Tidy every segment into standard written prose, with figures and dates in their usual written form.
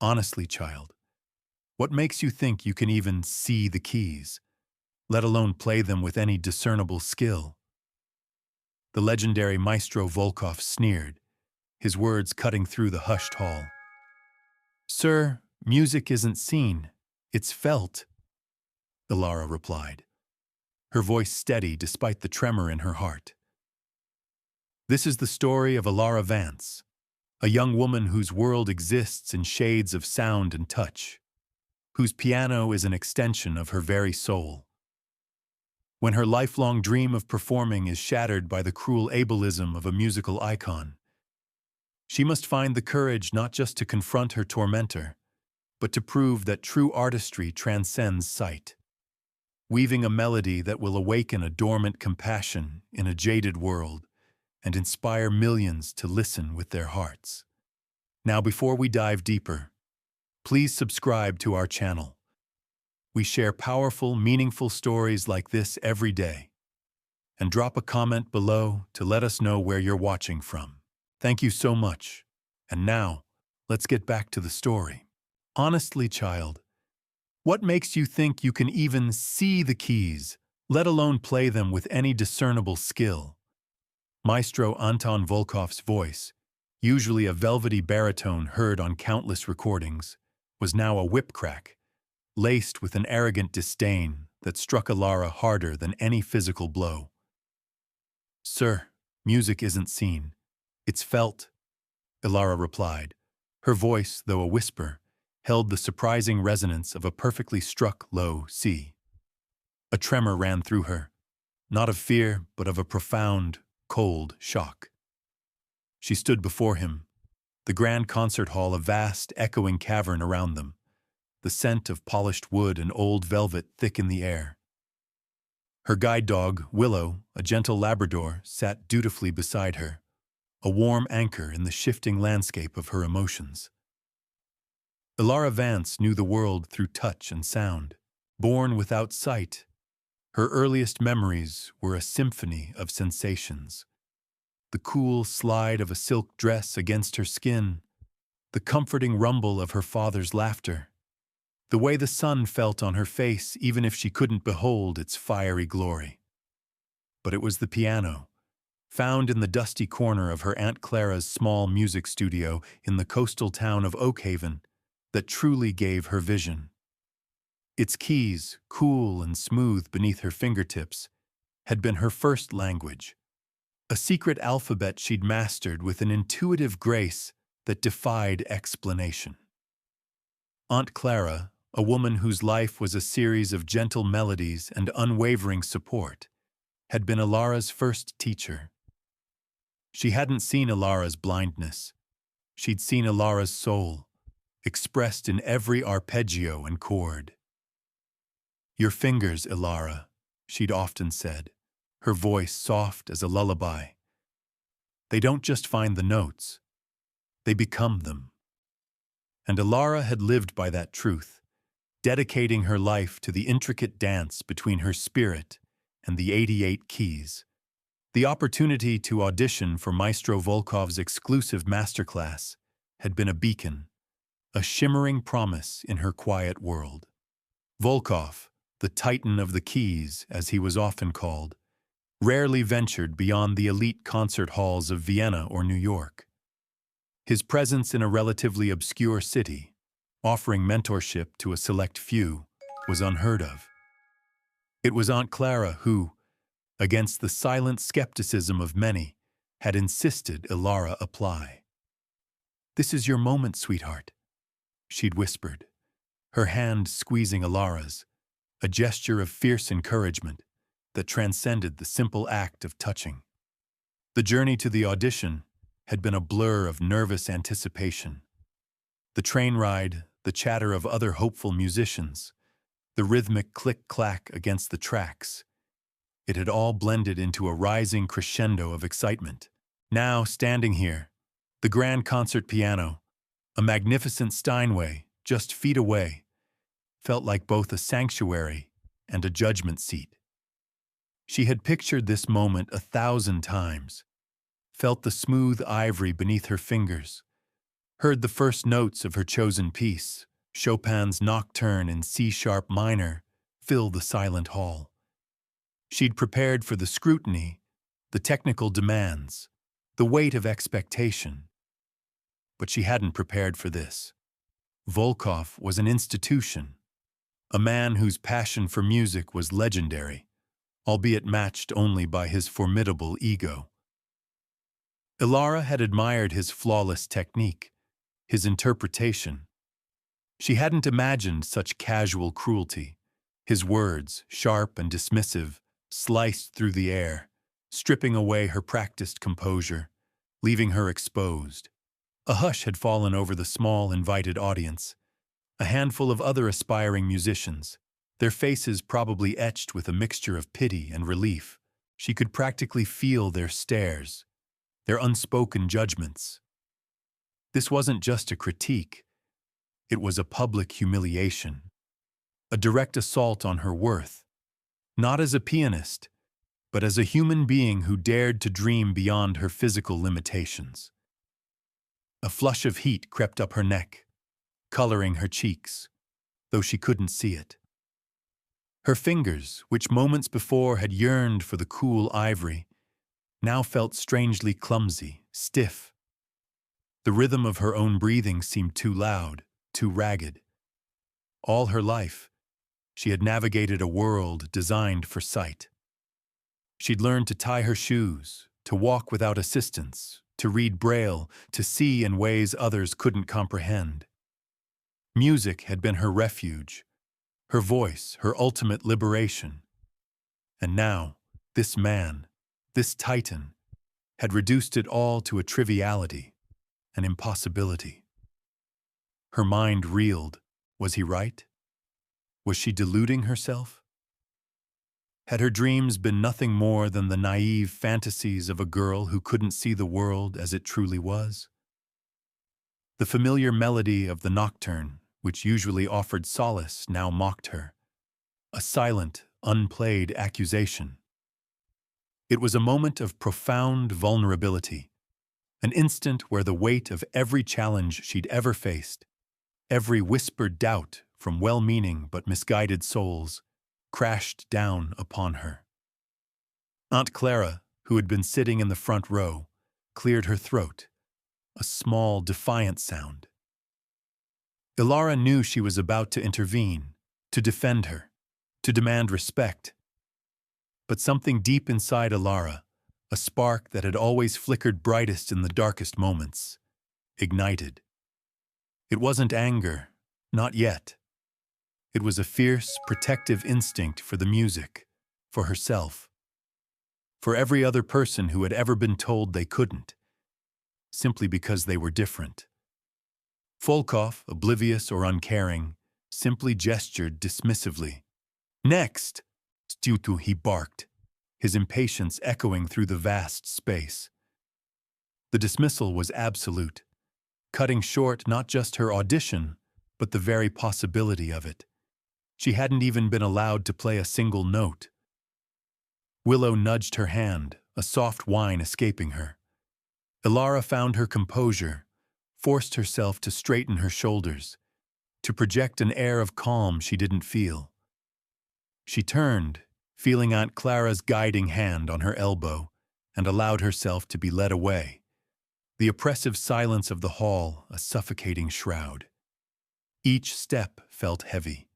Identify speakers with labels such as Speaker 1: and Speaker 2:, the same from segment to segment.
Speaker 1: Honestly, child, what makes you think you can even see the keys, let alone play them with any discernible skill? The legendary Maestro Volkov sneered, his words cutting through the hushed hall. Sir, music isn't seen, it's felt, Ilara replied, her voice steady despite the tremor in her heart. This is the story of Ilara Vance, a young woman whose world exists in shades of sound and touch, whose piano is an extension of her very soul. When her lifelong dream of performing is shattered by the cruel ableism of a musical icon, she must find the courage not just to confront her tormentor, but to prove that true artistry transcends sight, weaving a melody that will awaken a dormant compassion in a jaded world and inspire millions to listen with their hearts. Now, before we dive deeper, please subscribe to our channel. We share powerful, meaningful stories like this every day. And drop a comment below to let us know where you're watching from. Thank you so much. And now, let's get back to the story. Honestly, child, what makes you think you can even see the keys, let alone play them with any discernible skill? Maestro Anton Volkov's voice, usually a velvety baritone heard on countless recordings, was now a whip crack, laced with an arrogant disdain that struck Ilara harder than any physical blow. Sir, music isn't seen, it's felt, Ilara replied. Her voice, though a whisper, held the surprising resonance of a perfectly struck low C. A tremor ran through her, not of fear, but of a profound, cold shock. She stood before him, the grand concert hall a vast, echoing cavern around them, the scent of polished wood and old velvet thick in the air. Her guide dog, Willow, a gentle Labrador, sat dutifully beside her, a warm anchor in the shifting landscape of her emotions. Ilara Vance knew the world through touch and sound. Born without sight, her earliest memories were a symphony of sensations. The cool slide of a silk dress against her skin, the comforting rumble of her father's laughter, the way the sun felt on her face even if she couldn't behold its fiery glory. But it was the piano, found in the dusty corner of her Aunt Clara's small music studio in the coastal town of Oakhaven, that truly gave her vision. Its keys, cool and smooth beneath her fingertips, had been her first language, a secret alphabet she'd mastered with an intuitive grace that defied explanation. Aunt Clara, a woman whose life was a series of gentle melodies and unwavering support, had been Ilara's first teacher. She hadn't seen Ilara's blindness. She'd seen Ilara's soul, expressed in every arpeggio and chord. Your fingers, Ilara, she'd often said, her voice soft as a lullaby. They don't just find the notes, they become them. And Ilara had lived by that truth, dedicating her life to the intricate dance between her spirit and the 88 keys. The opportunity to audition for Maestro Volkov's exclusive masterclass had been a beacon, a shimmering promise in her quiet world. Volkov, the titan of the keys, as he was often called, rarely ventured beyond the elite concert halls of Vienna or New York. His presence in a relatively obscure city, offering mentorship to a select few, was unheard of. It was Aunt Clara who, against the silent skepticism of many, had insisted Ilara apply. "This is your moment, sweetheart," she'd whispered, her hand squeezing Ilara's, a gesture of fierce encouragement that transcended the simple act of touching. The journey to the audition had been a blur of nervous anticipation. The train ride, the chatter of other hopeful musicians, the rhythmic click-clack against the tracks. It had all blended into a rising crescendo of excitement. Now, standing here, the grand concert piano, a magnificent Steinway just feet away, felt like both a sanctuary and a judgment seat. She had pictured this moment 1,000 times, felt the smooth ivory beneath her fingers, heard the first notes of her chosen piece, Chopin's Nocturne in C-sharp minor, fill the silent hall. She'd prepared for the scrutiny, the technical demands, the weight of expectation. But she hadn't prepared for this. Volkov was an institution, a man whose passion for music was legendary, albeit matched only by his formidable ego. Ilara had admired his flawless technique, his interpretation. She hadn't imagined such casual cruelty. His words, sharp and dismissive, sliced through the air, stripping away her practiced composure, leaving her exposed. A hush had fallen over the small, invited audience, a handful of other aspiring musicians, their faces probably etched with a mixture of pity and relief. She could practically feel their stares, their unspoken judgments. This wasn't just a critique. It was a public humiliation, a direct assault on her worth, not as a pianist, but as a human being who dared to dream beyond her physical limitations. A flush of heat crept up her neck, coloring her cheeks, though she couldn't see it. Her fingers, which moments before had yearned for the cool ivory, now felt strangely clumsy, stiff. The rhythm of her own breathing seemed too loud, too ragged. All her life, she had navigated a world designed for sight. She'd learned to tie her shoes, to walk without assistance, to read Braille, to see in ways others couldn't comprehend. Music had been her refuge, her voice, her ultimate liberation. And now, this man, this titan, had reduced it all to a triviality, an impossibility. Her mind reeled. Was he right? Was she deluding herself? Had her dreams been nothing more than the naive fantasies of a girl who couldn't see the world as it truly was? The familiar melody of the nocturne, which usually offered solace, now mocked her. A silent, unplayed accusation. It was a moment of profound vulnerability, an instant where the weight of every challenge she'd ever faced, every whispered doubt from well-meaning but misguided souls, crashed down upon her. Aunt Clara, who had been sitting in the front row, cleared her throat, a small, defiant sound. Ilara knew she was about to intervene, to defend her, to demand respect. But something deep inside Ilara, a spark that had always flickered brightest in the darkest moments, ignited. It wasn't anger, not yet. It was a fierce, protective instinct for the music, for herself, for every other person who had ever been told they couldn't, simply because they were different. Volkov, oblivious or uncaring, simply gestured dismissively. "Next!" Stutu, he barked, his impatience echoing through the vast space. The dismissal was absolute, cutting short not just her audition, but the very possibility of it. She hadn't even been allowed to play a single note. Willow nudged her hand, a soft whine escaping her. Ilara found her composure, forced herself to straighten her shoulders, to project an air of calm she didn't feel. She turned, feeling Aunt Clara's guiding hand on her elbow, and allowed herself to be led away. The oppressive silence of the hall, a suffocating shroud. Each step felt heavy,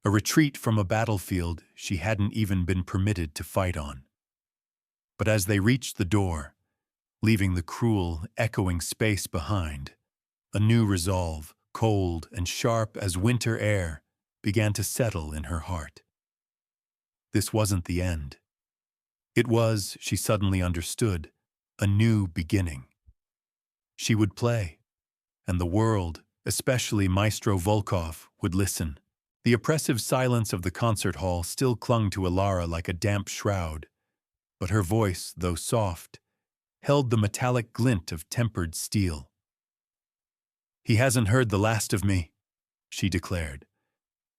Speaker 1: a retreat from a battlefield she hadn't even been permitted to fight on. But as they reached the door, leaving the cruel, echoing space behind, a new resolve, cold and sharp as winter air, began to settle in her heart. This wasn't the end. It was, she suddenly understood, a new beginning. She would play, and the world, especially Maestro Volkov, would listen. The oppressive silence of the concert hall still clung to Ilara like a damp shroud, but her voice, though soft, held the metallic glint of tempered steel. "He hasn't heard the last of me," she declared,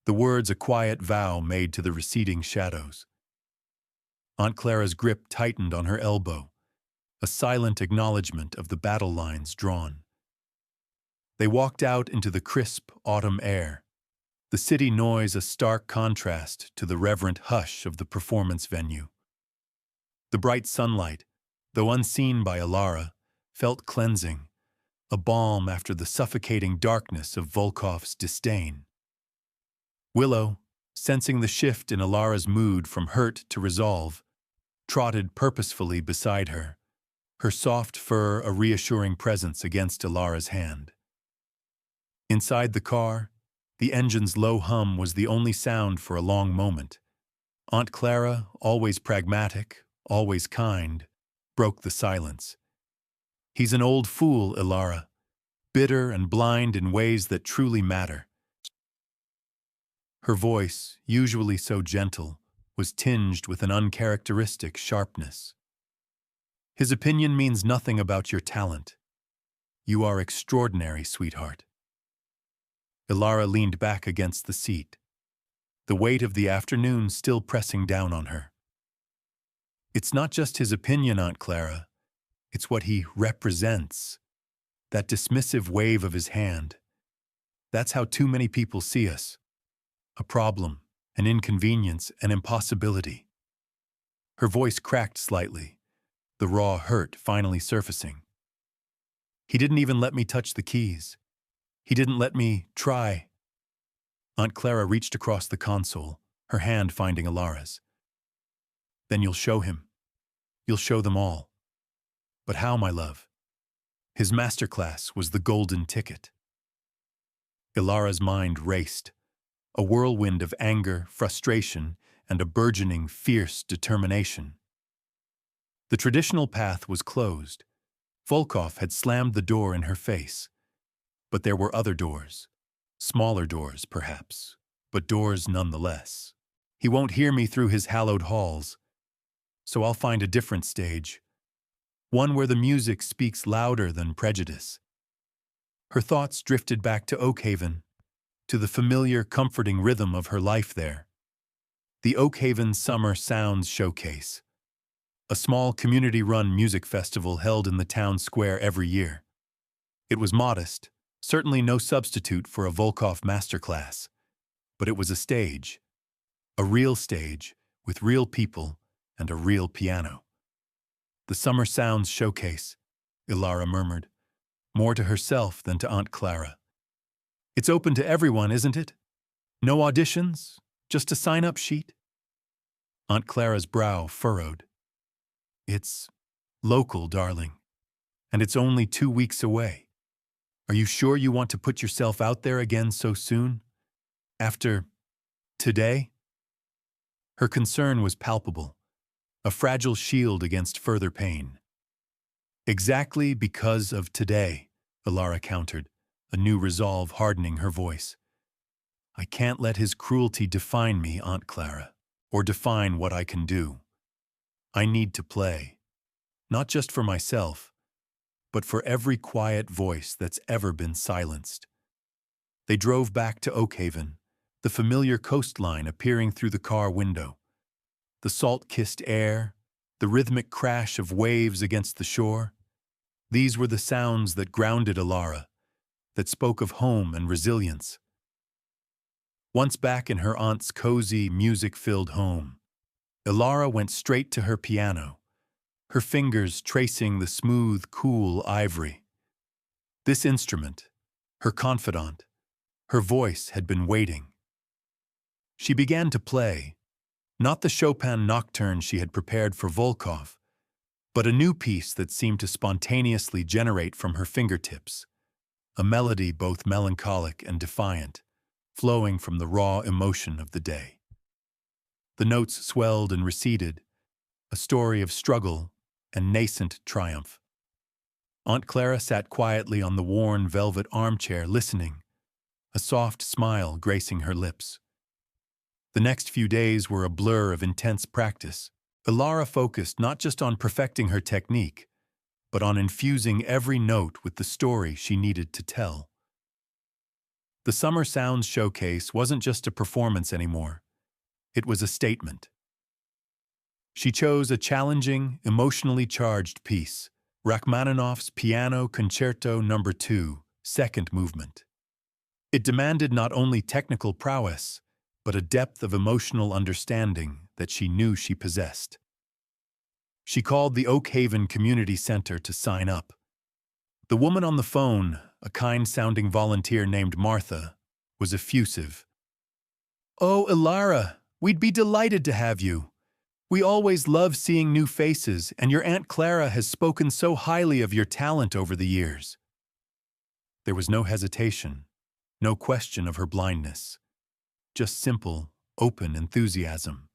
Speaker 1: the words a quiet vow made to the receding shadows. Aunt Clara's grip tightened on her elbow, a silent acknowledgement of the battle lines drawn. They walked out into the crisp autumn air, the city noise a stark contrast to the reverent hush of the performance venue. The bright sunlight, though unseen by Alara, felt cleansing, a balm after the suffocating darkness of Volkov's disdain. Willow, sensing the shift in Alara's mood from hurt to resolve, trotted purposefully beside her, her soft fur a reassuring presence against Alara's hand. Inside the car, the engine's low hum was the only sound for a long moment. Aunt Clara, always pragmatic, always kind, broke the silence. "He's an old fool, Alara, bitter and blind in ways that truly matter." Her voice, usually so gentle, was tinged with an uncharacteristic sharpness. "His opinion means nothing about your talent. You are extraordinary, sweetheart." Alara leaned back against the seat, the weight of the afternoon still pressing down on her. "It's not just his opinion, Aunt Clara. It's what he represents. That dismissive wave of his hand. That's how too many people see us. A problem, an inconvenience, an impossibility." Her voice cracked slightly, the raw hurt finally surfacing. "He didn't even let me touch the keys. He didn't let me try." Aunt Clara reached across the console, her hand finding Alara's. "Then you'll show him. You'll show them all." "But how, my love?" His masterclass was the golden ticket. Ilara's mind raced, a whirlwind of anger, frustration, and a burgeoning, fierce determination. The traditional path was closed. Volkov had slammed the door in her face. But there were other doors. Smaller doors, perhaps, but doors nonetheless. "He won't hear me through his hallowed halls. So I'll find a different stage. One where the music speaks louder than prejudice." Her thoughts drifted back to Oakhaven, to the familiar, comforting rhythm of her life there. The Oakhaven Summer Sounds Showcase, a small community-run music festival held in the town square every year. It was modest, certainly no substitute for a Volkov masterclass, but it was a stage, a real stage with real people and a real piano. "The Summer Sounds Showcase," Ilara murmured, more to herself than to Aunt Clara. "It's open to everyone, isn't it? No auditions, just a sign-up sheet?" Aunt Clara's brow furrowed. "It's local, darling, and it's only 2 weeks away. Are you sure you want to put yourself out there again so soon? After today?" Her concern was palpable, a fragile shield against further pain. "Exactly because of today," Ilara countered, a new resolve hardening her voice. "I can't let his cruelty define me, Aunt Clara, or define what I can do. I need to play, not just for myself, but for every quiet voice that's ever been silenced." They drove back to Oakhaven, the familiar coastline appearing through the car window. The salt-kissed air, the rhythmic crash of waves against the shore. These were the sounds that grounded Ilara, that spoke of home and resilience. Once back in her aunt's cozy, music-filled home, Ilara went straight to her piano, her fingers tracing the smooth, cool ivory. This instrument, her confidant, her voice had been waiting. She began to play, not the Chopin nocturne she had prepared for Volkov, but a new piece that seemed to spontaneously generate from her fingertips, a melody both melancholic and defiant, flowing from the raw emotion of the day. The notes swelled and receded, a story of struggle and nascent triumph. Aunt Clara sat quietly on the worn velvet armchair listening, a soft smile gracing her lips. The next few days were a blur of intense practice. Ilara focused not just on perfecting her technique, but on infusing every note with the story she needed to tell. The Summer Sounds Showcase wasn't just a performance anymore. It was a statement. She chose a challenging, emotionally charged piece, Rachmaninoff's Piano Concerto No. 2, second movement. It demanded not only technical prowess, but a depth of emotional understanding that she knew she possessed. She called the Oak Haven Community Center to sign up. The woman on the phone, a kind-sounding volunteer named Martha, was effusive. "Oh, Ilara, we'd be delighted to have you. We always love seeing new faces, and your Aunt Clara has spoken so highly of your talent over the years." There was no hesitation, no question of her blindness, just simple, open enthusiasm.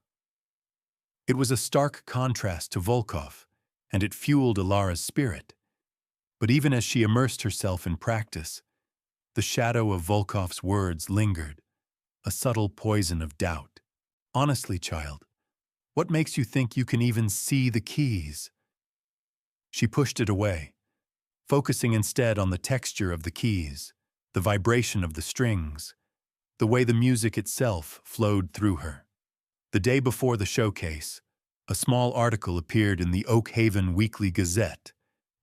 Speaker 1: It was a stark contrast to Volkov, and it fueled Ilara's spirit. But even as she immersed herself in practice, the shadow of Volkov's words lingered, a subtle poison of doubt. "Honestly, child, what makes you think you can even see the keys?" She pushed it away, focusing instead on the texture of the keys, the vibration of the strings, the way the music itself flowed through her. The day before the showcase, a small article appeared in the Oak Haven Weekly Gazette,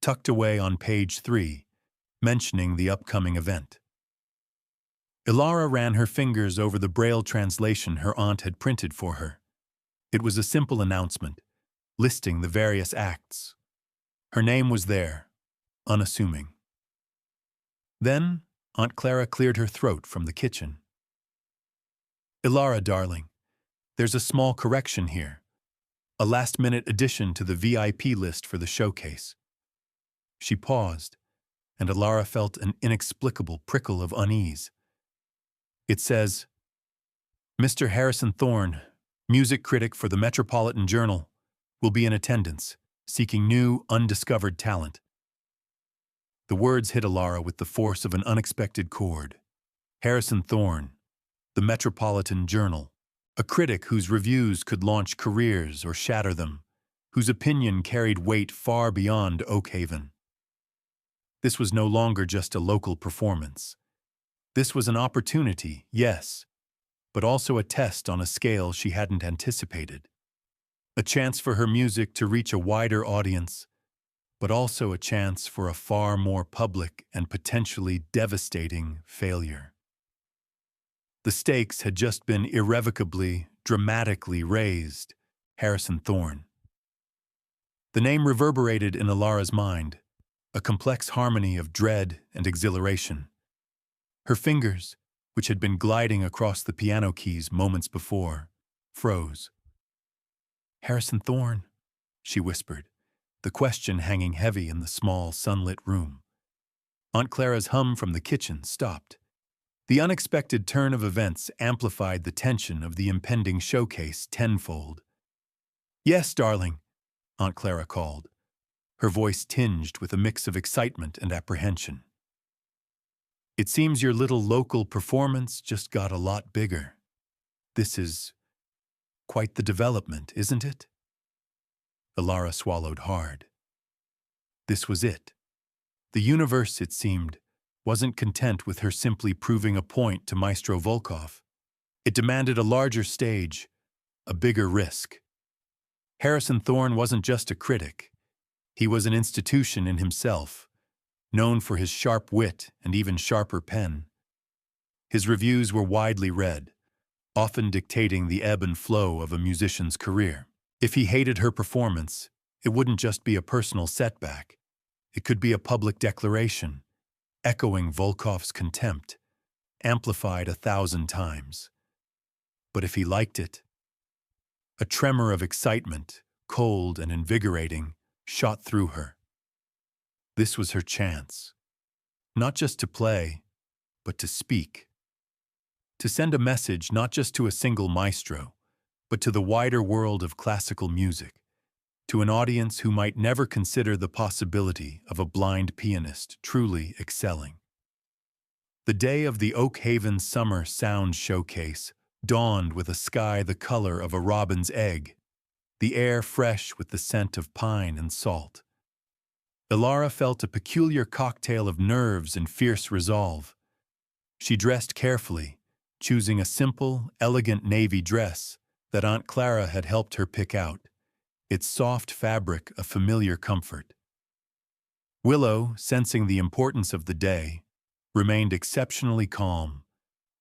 Speaker 1: tucked away on page 3, mentioning the upcoming event. Ilara ran her fingers over the Braille translation her aunt had printed for her. It was a simple announcement, listing the various acts. Her name was there, unassuming. Then, Aunt Clara cleared her throat from the kitchen. "Ilara, darling, there's a small correction here. A last-minute addition to the VIP list for the showcase." She paused, and Ilara felt an inexplicable prickle of unease. It says, "Mr. Harrison Thorne, music critic for the Metropolitan Journal, will be in attendance, seeking new, undiscovered talent." The words hit Ilara with the force of an unexpected chord. Harrison Thorne, the Metropolitan Journal, a critic whose reviews could launch careers or shatter them, whose opinion carried weight far beyond Oak Haven. This was no longer just a local performance. This was an opportunity, yes, but also a test on a scale she hadn't anticipated. A chance for her music to reach a wider audience, but also a chance for a far more public and potentially devastating failure. The stakes had just been irrevocably, dramatically raised. Harrison Thorne. The name reverberated in Ilara's mind, a complex harmony of dread and exhilaration. Her fingers, which had been gliding across the piano keys moments before, froze. "Harrison Thorne," she whispered, the question hanging heavy in the small, sunlit room. Aunt Clara's hum from the kitchen stopped. The unexpected turn of events amplified the tension of the impending showcase tenfold. "Yes, darling," Aunt Clara called, her voice tinged with a mix of excitement and apprehension. "It seems your little local performance just got a lot bigger. This is quite the development, isn't it?" Ilara swallowed hard. This was it. The universe, it seemed, wasn't content with her simply proving a point to Maestro Volkov. It demanded a larger stage, a bigger risk. Harrison Thorne wasn't just a critic. He was an institution in himself, known for his sharp wit and even sharper pen. His reviews were widely read, often dictating the ebb and flow of a musician's career. If he hated her performance, it wouldn't just be a personal setback. It could be a public declaration, echoing Volkov's contempt, amplified 1,000 times. But if he liked it, a tremor of excitement, cold and invigorating, shot through her. This was her chance, not just to play, but to speak. To send a message not just to a single maestro, but to the wider world of classical music, to an audience who might never consider the possibility of a blind pianist truly excelling. The day of the Oak Haven Summer Sound Showcase dawned with a sky the color of a robin's egg, the air fresh with the scent of pine and salt. Ilara felt a peculiar cocktail of nerves and fierce resolve. She dressed carefully, choosing a simple, elegant navy dress that Aunt Clara had helped her pick out, its soft fabric a familiar comfort. Willow, sensing the importance of the day, remained exceptionally calm,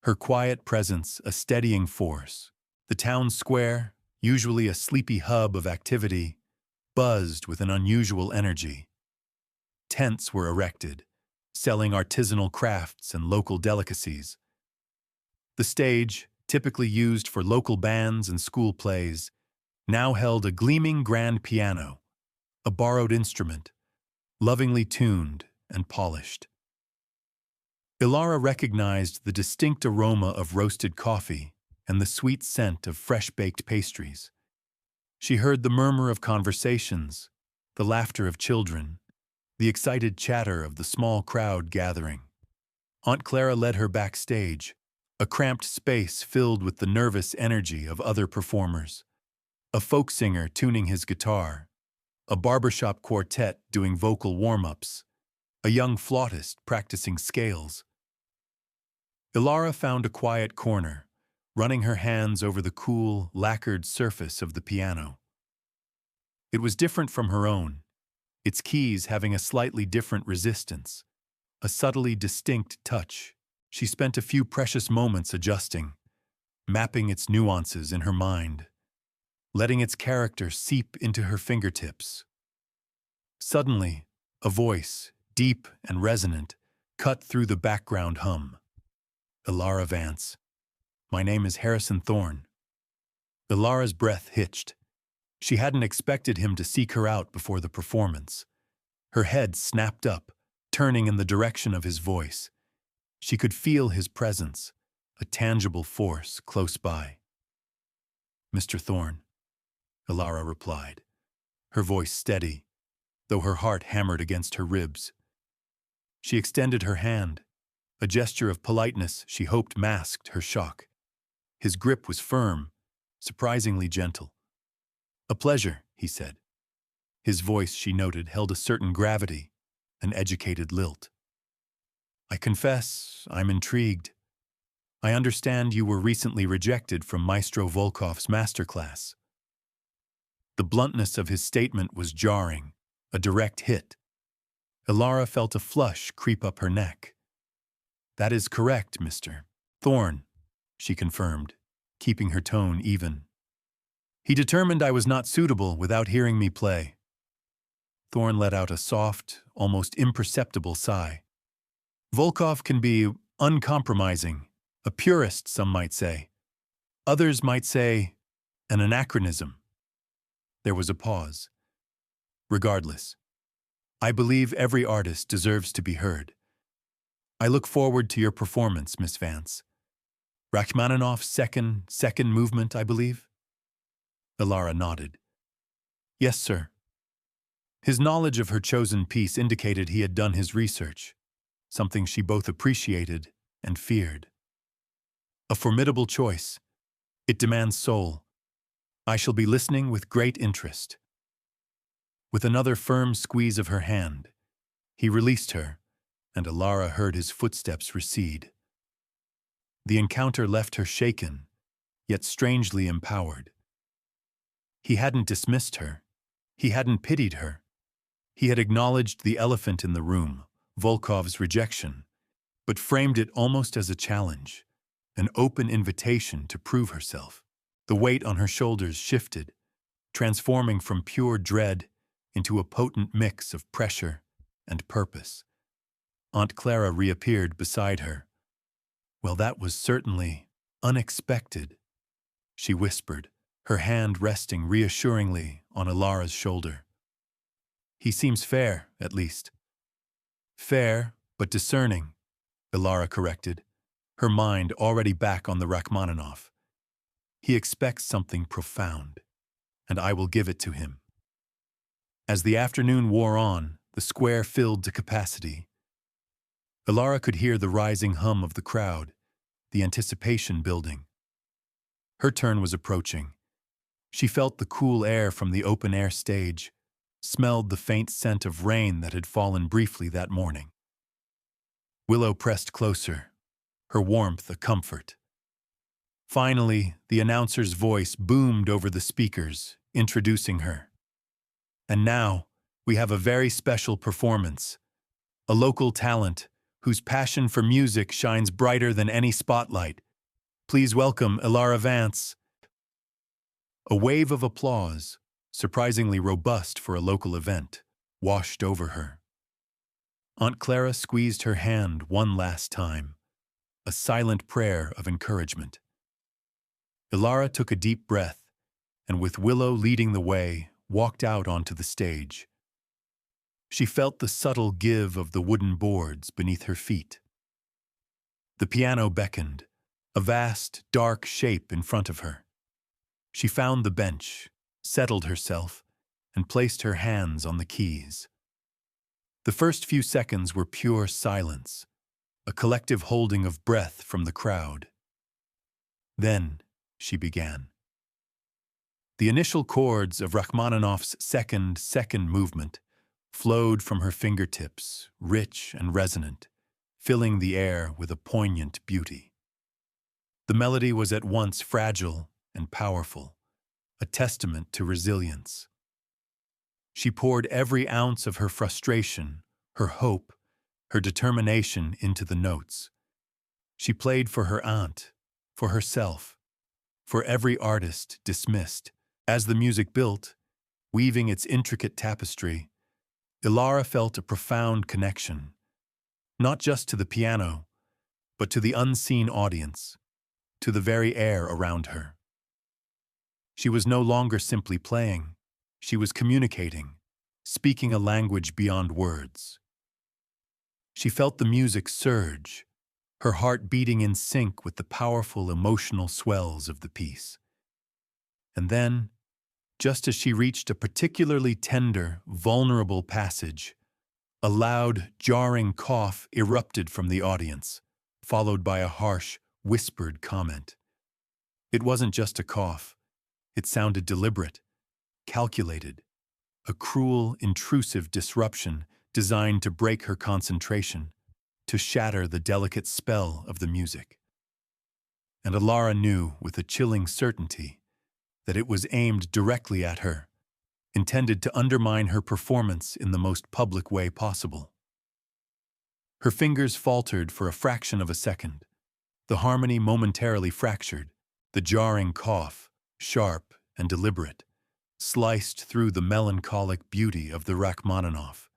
Speaker 1: her quiet presence a steadying force. The town square, usually a sleepy hub of activity, buzzed with an unusual energy. Tents were erected, selling artisanal crafts and local delicacies. The stage, typically used for local bands and school plays, now held a gleaming grand piano, a borrowed instrument, lovingly tuned and polished. Ilara recognized the distinct aroma of roasted coffee and the sweet scent of fresh-baked pastries. She heard the murmur of conversations, the laughter of children, the excited chatter of the small crowd gathering. Aunt Clara led her backstage, a cramped space filled with the nervous energy of other performers. A folk singer tuning his guitar, a barbershop quartet doing vocal warm-ups, a young flautist practicing scales. Ilara found a quiet corner, running her hands over the cool, lacquered surface of the piano. It was different from her own, its keys having a slightly different resistance, a subtly distinct touch. She spent a few precious moments adjusting, mapping its nuances in her mind, letting its character seep into her fingertips. Suddenly, a voice, deep and resonant, cut through the background hum. Ilara Vance. My name is Harrison Thorne. Ilara's breath hitched. She hadn't expected him to seek her out before the performance. Her head snapped up, turning in the direction of his voice. She could feel his presence, a tangible force close by. Mr. Thorne, Ilara replied, her voice steady, though her heart hammered against her ribs. She extended her hand, a gesture of politeness she hoped masked her shock. His grip was firm, surprisingly gentle. A pleasure, he said. His voice, she noted, held a certain gravity, an educated lilt. I confess, I'm intrigued. I understand you were recently rejected from Maestro Volkov's masterclass. The bluntness of his statement was jarring, a direct hit. Ilara felt a flush creep up her neck. That is correct, Mr. Thorne, she confirmed, keeping her tone even. He determined I was not suitable without hearing me play. Thorne let out a soft, almost imperceptible sigh. Volkov can be uncompromising, a purist, some might say. Others might say an anachronism. There was a pause. Regardless, I believe every artist deserves to be heard. I look forward to your performance, Miss Vance. Rachmaninoff's second movement, I believe? Ilara nodded. Yes, sir. His knowledge of her chosen piece indicated he had done his research, something she both appreciated and feared. A formidable choice. It demands soul. I shall be listening with great interest. With another firm squeeze of her hand, he released her, and Ilara heard his footsteps recede. The encounter left her shaken, yet strangely empowered. He hadn't dismissed her. He hadn't pitied her. He had acknowledged the elephant in the room, Volkov's rejection, but framed it almost as a challenge, an open invitation to prove herself. The weight on her shoulders shifted, transforming from pure dread into a potent mix of pressure and purpose. Aunt Clara reappeared beside her. Well, that was certainly unexpected, she whispered, her hand resting reassuringly on Ilara's shoulder. He seems fair, at least. Fair, but discerning, Ilara corrected, her mind already back on the Rachmaninoff. He expects something profound, and I will give it to him. As the afternoon wore on, the square filled to capacity. Ilara could hear the rising hum of the crowd, the anticipation building. Her turn was approaching. She felt the cool air from the open-air stage, smelled the faint scent of rain that had fallen briefly that morning. Willow pressed closer, her warmth a comfort. Finally, the announcer's voice boomed over the speakers, introducing her. And now, we have a very special performance, a local talent whose passion for music shines brighter than any spotlight. Please welcome Ilara Vance. A wave of applause, surprisingly robust for a local event, washed over her. Aunt Clara squeezed her hand one last time, a silent prayer of encouragement. Ilara took a deep breath, and with Willow leading the way, walked out onto the stage. She felt the subtle give of the wooden boards beneath her feet. The piano beckoned, a vast, dark shape in front of her. She found the bench, settled herself, and placed her hands on the keys. The first few seconds were pure silence, a collective holding of breath from the crowd. Then she began. The initial chords of Rachmaninoff's second movement flowed from her fingertips, rich and resonant, filling the air with a poignant beauty. The melody was at once fragile and powerful, a testament to resilience. She poured every ounce of her frustration, her hope, her determination into the notes. She played for her aunt, for herself, for every artist dismissed. As the music built, weaving its intricate tapestry, Ilara felt a profound connection, not just to the piano, but to the unseen audience, to the very air around her. She was no longer simply playing, she was communicating, speaking a language beyond words. She felt the music surge, her heart beating in sync with the powerful emotional swells of the piece. And then, just as she reached a particularly tender, vulnerable passage, a loud, jarring cough erupted from the audience, followed by a harsh, whispered comment. It wasn't just a cough. It sounded deliberate, calculated, a cruel, intrusive disruption designed to break her concentration, to shatter the delicate spell of the music. And Ilara knew with a chilling certainty that it was aimed directly at her, intended to undermine her performance in the most public way possible. Her fingers faltered for a fraction of a second. The harmony momentarily fractured, the jarring cough, sharp and deliberate, sliced through the melancholic beauty of the Rachmaninoff,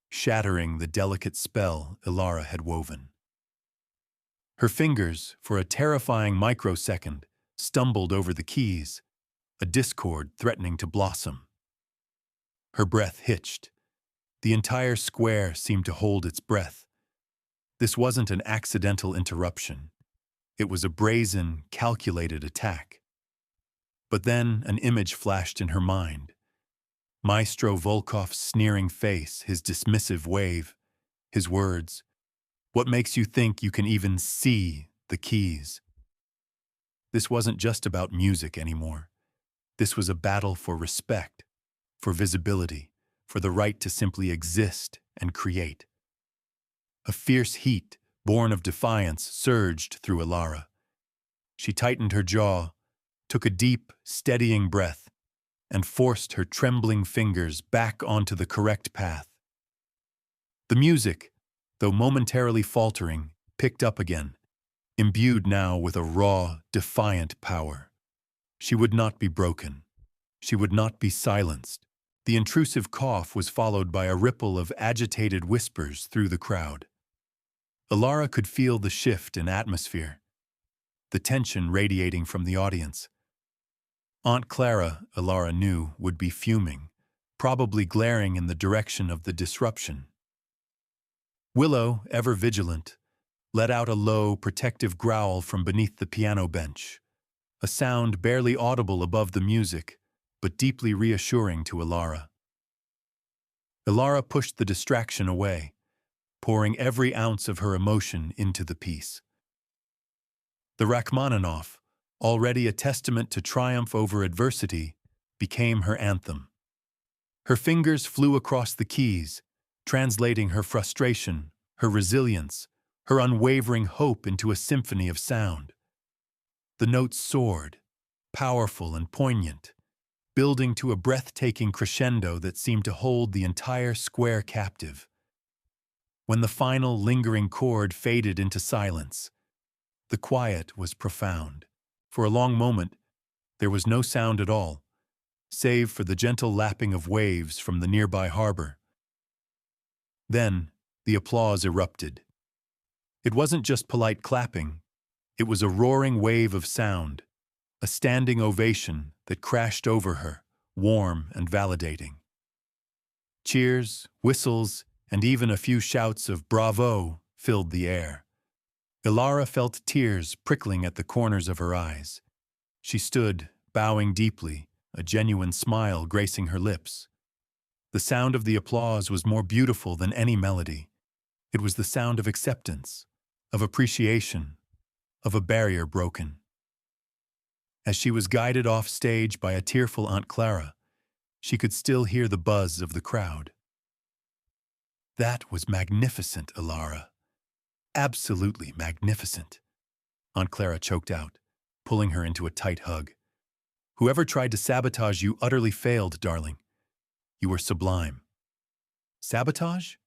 Speaker 1: shattering the delicate spell Ilara had woven. Her fingers, for a terrifying microsecond, stumbled over the keys, a discord threatening to blossom. Her breath hitched. The entire square seemed to hold its breath. This wasn't an accidental interruption. It was a brazen, calculated attack. But then an image flashed in her mind. Maestro Volkov's sneering face, his dismissive wave, his words, "What makes you think you can even see the keys?" This wasn't just about music anymore. This was a battle for respect, for visibility, for the right to simply exist and create. A fierce heat, born of defiance, surged through Ilara. She tightened her jaw, took a deep, steadying breath, and forced her trembling fingers back onto the correct path. The music, though momentarily faltering, picked up again, imbued now with a raw, defiant power. She would not be broken. She would not be silenced. The intrusive cough was followed by a ripple of agitated whispers through the crowd. Ilara could feel the shift in atmosphere, the tension radiating from the audience. Aunt Clara, Ilara knew, would be fuming, probably glaring in the direction of the disruption. Willow, ever vigilant, let out a low, protective growl from beneath the piano bench, a sound barely audible above the music, but deeply reassuring to Ilara. Ilara pushed the distraction away, pouring every ounce of her emotion into the piece. The Rachmaninoff, already a testament to triumph over adversity, became her anthem. Her fingers flew across the keys, translating her frustration, her resilience, her unwavering hope into a symphony of sound. The notes soared, powerful and poignant, building to a breathtaking crescendo that seemed to hold the entire square captive. When the final lingering chord faded into silence, the quiet was profound. For a long moment, there was no sound at all, save for the gentle lapping of waves from the nearby harbor. Then, the applause erupted. It wasn't just polite clapping, it was a roaring wave of sound, a standing ovation that crashed over her, warm and validating. Cheers, whistles, and even a few shouts of "bravo" filled the air. Ilara felt tears prickling at the corners of her eyes. She stood, bowing deeply, a genuine smile gracing her lips. The sound of the applause was more beautiful than any melody. It was the sound of acceptance, of appreciation, of a barrier broken. As she was guided off stage by a tearful Aunt Clara, she could still hear the buzz of the crowd. "That was magnificent, Ilara. Absolutely magnificent," Aunt Clara choked out, pulling her into a tight hug. "Whoever tried to sabotage you utterly failed, darling. You were sublime." "Sabotage?"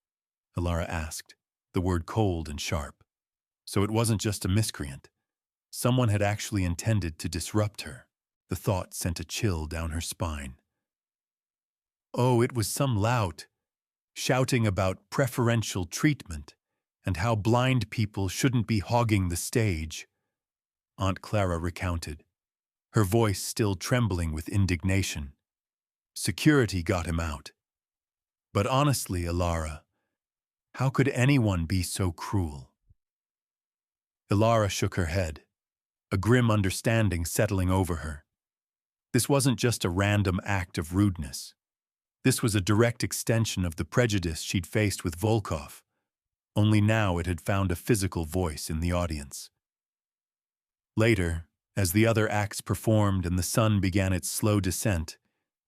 Speaker 1: Ilara asked, the word cold and sharp. So it wasn't just a miscreant. Someone had actually intended to disrupt her. The thought sent a chill down her spine. "Oh, it was some lout, shouting about preferential treatment and how blind people shouldn't be hogging the stage," Aunt Clara recounted, her voice still trembling with indignation. "Security got him out. But honestly, Ilara, how could anyone be so cruel?" Ilara shook her head, a grim understanding settling over her. This wasn't just a random act of rudeness. This was a direct extension of the prejudice she'd faced with Volkov, only now it had found a physical voice in the audience. Later, as the other acts performed and the sun began its slow descent,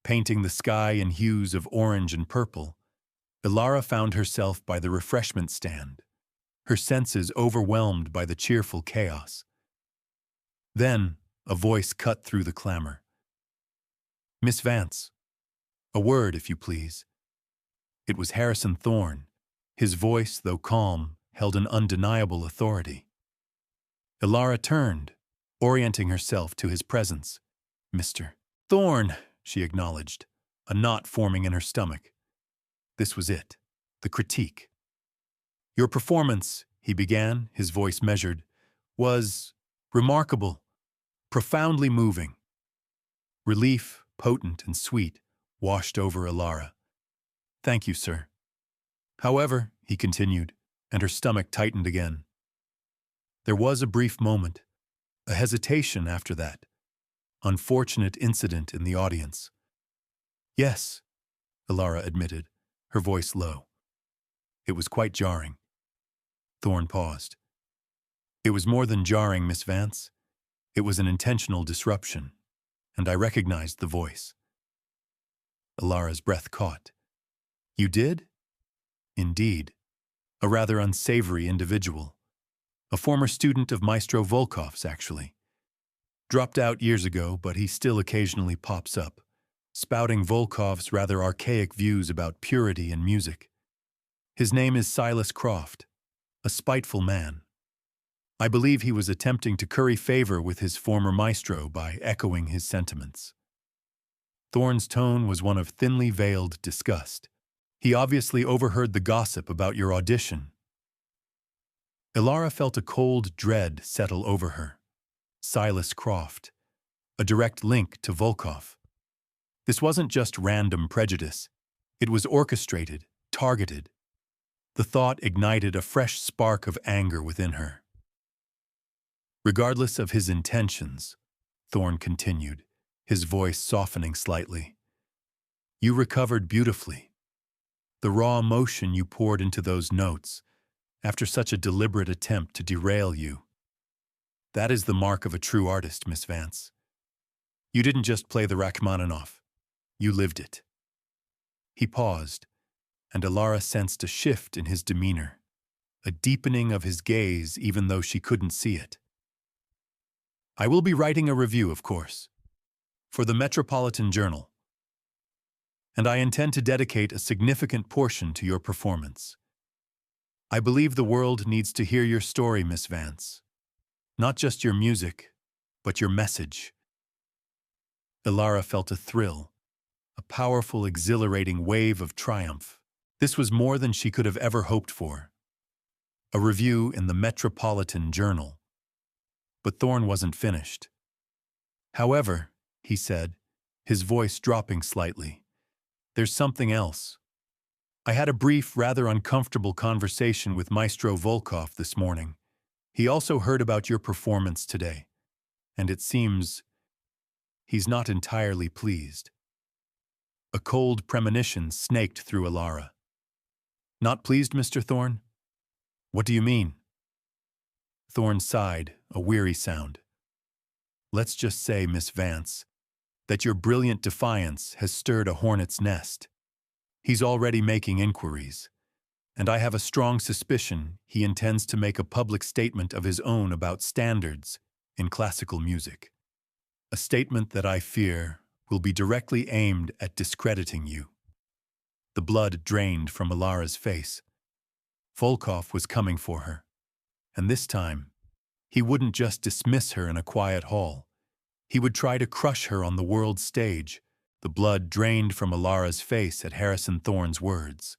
Speaker 1: painting the sky in hues of orange and purple, Ilara found herself by the refreshment stand, her senses overwhelmed by the cheerful chaos. Then, a voice cut through the clamor. "Miss Vance, a word, if you please." It was Harrison Thorne. His voice, though calm, held an undeniable authority. Ilara turned, orienting herself to his presence. "Mr. Thorne," she acknowledged, a knot forming in her stomach. This was it, the critique. "Your performance," he began, his voice measured, "was remarkable, profoundly moving." Relief, potent and sweet, washed over Ilara. "Thank you, sir. However," he continued, and her stomach tightened again. There was a brief moment, a hesitation after that unfortunate incident in the audience. "Yes," Ilara admitted, her voice low. "It was quite jarring." Thorne paused. "It was more than jarring, Miss Vance. It was an intentional disruption, and I recognized the voice." Ilara's breath caught. "You did?" "Indeed. A rather unsavory individual. A former student of Maestro Volkov's, actually. Dropped out years ago, but he still occasionally pops up, spouting Volkov's rather archaic views about purity in music. His name is Silas Croft, a spiteful man. I believe he was attempting to curry favor with his former maestro by echoing his sentiments." Thorne's tone was one of thinly veiled disgust. "He obviously overheard the gossip about your audition." Ilara felt a cold dread settle over her. Silas Croft, a direct link to Volkov. This wasn't just random prejudice. It was orchestrated, targeted. The thought ignited a fresh spark of anger within her. "Regardless of his intentions," Thorne continued, his voice softening slightly, "you recovered beautifully. The raw emotion you poured into those notes, after such a deliberate attempt to derail you. That is the mark of a true artist, Miss Vance. You didn't just play the Rachmaninoff. You lived it." He paused, and Ilara sensed a shift in his demeanor, a deepening of his gaze even though she couldn't see it. "I will be writing a review, of course, for the Metropolitan Journal, and I intend to dedicate a significant portion to your performance. I believe the world needs to hear your story, Miss Vance. Not just your music, but your message. Ilara felt a thrill, a powerful, exhilarating wave of triumph. This was more than she could have ever hoped for. A review in the Metropolitan Journal. But Thorne wasn't finished. However, he said, his voice dropping slightly, there's something else. I had a brief, rather uncomfortable conversation with Maestro Volkov this morning. He also heard about your performance today, and it seems he's not entirely pleased. A cold premonition snaked through Ilara. Not pleased, Mr. Thorne? What do you mean? Thorne sighed, a weary sound. Let's just say, Miss Vance, that your brilliant defiance has stirred a hornet's nest. He's already making inquiries, and I have a strong suspicion he intends to make a public statement of his own about standards in classical music. A statement that I fear will be directly aimed at discrediting you. The blood drained from Ilara's face. Volkov was coming for her, and this time, he wouldn't just dismiss her in a quiet hall. He would try to crush her on the world stage. The blood drained from Ilara's face at Harrison Thorne's words.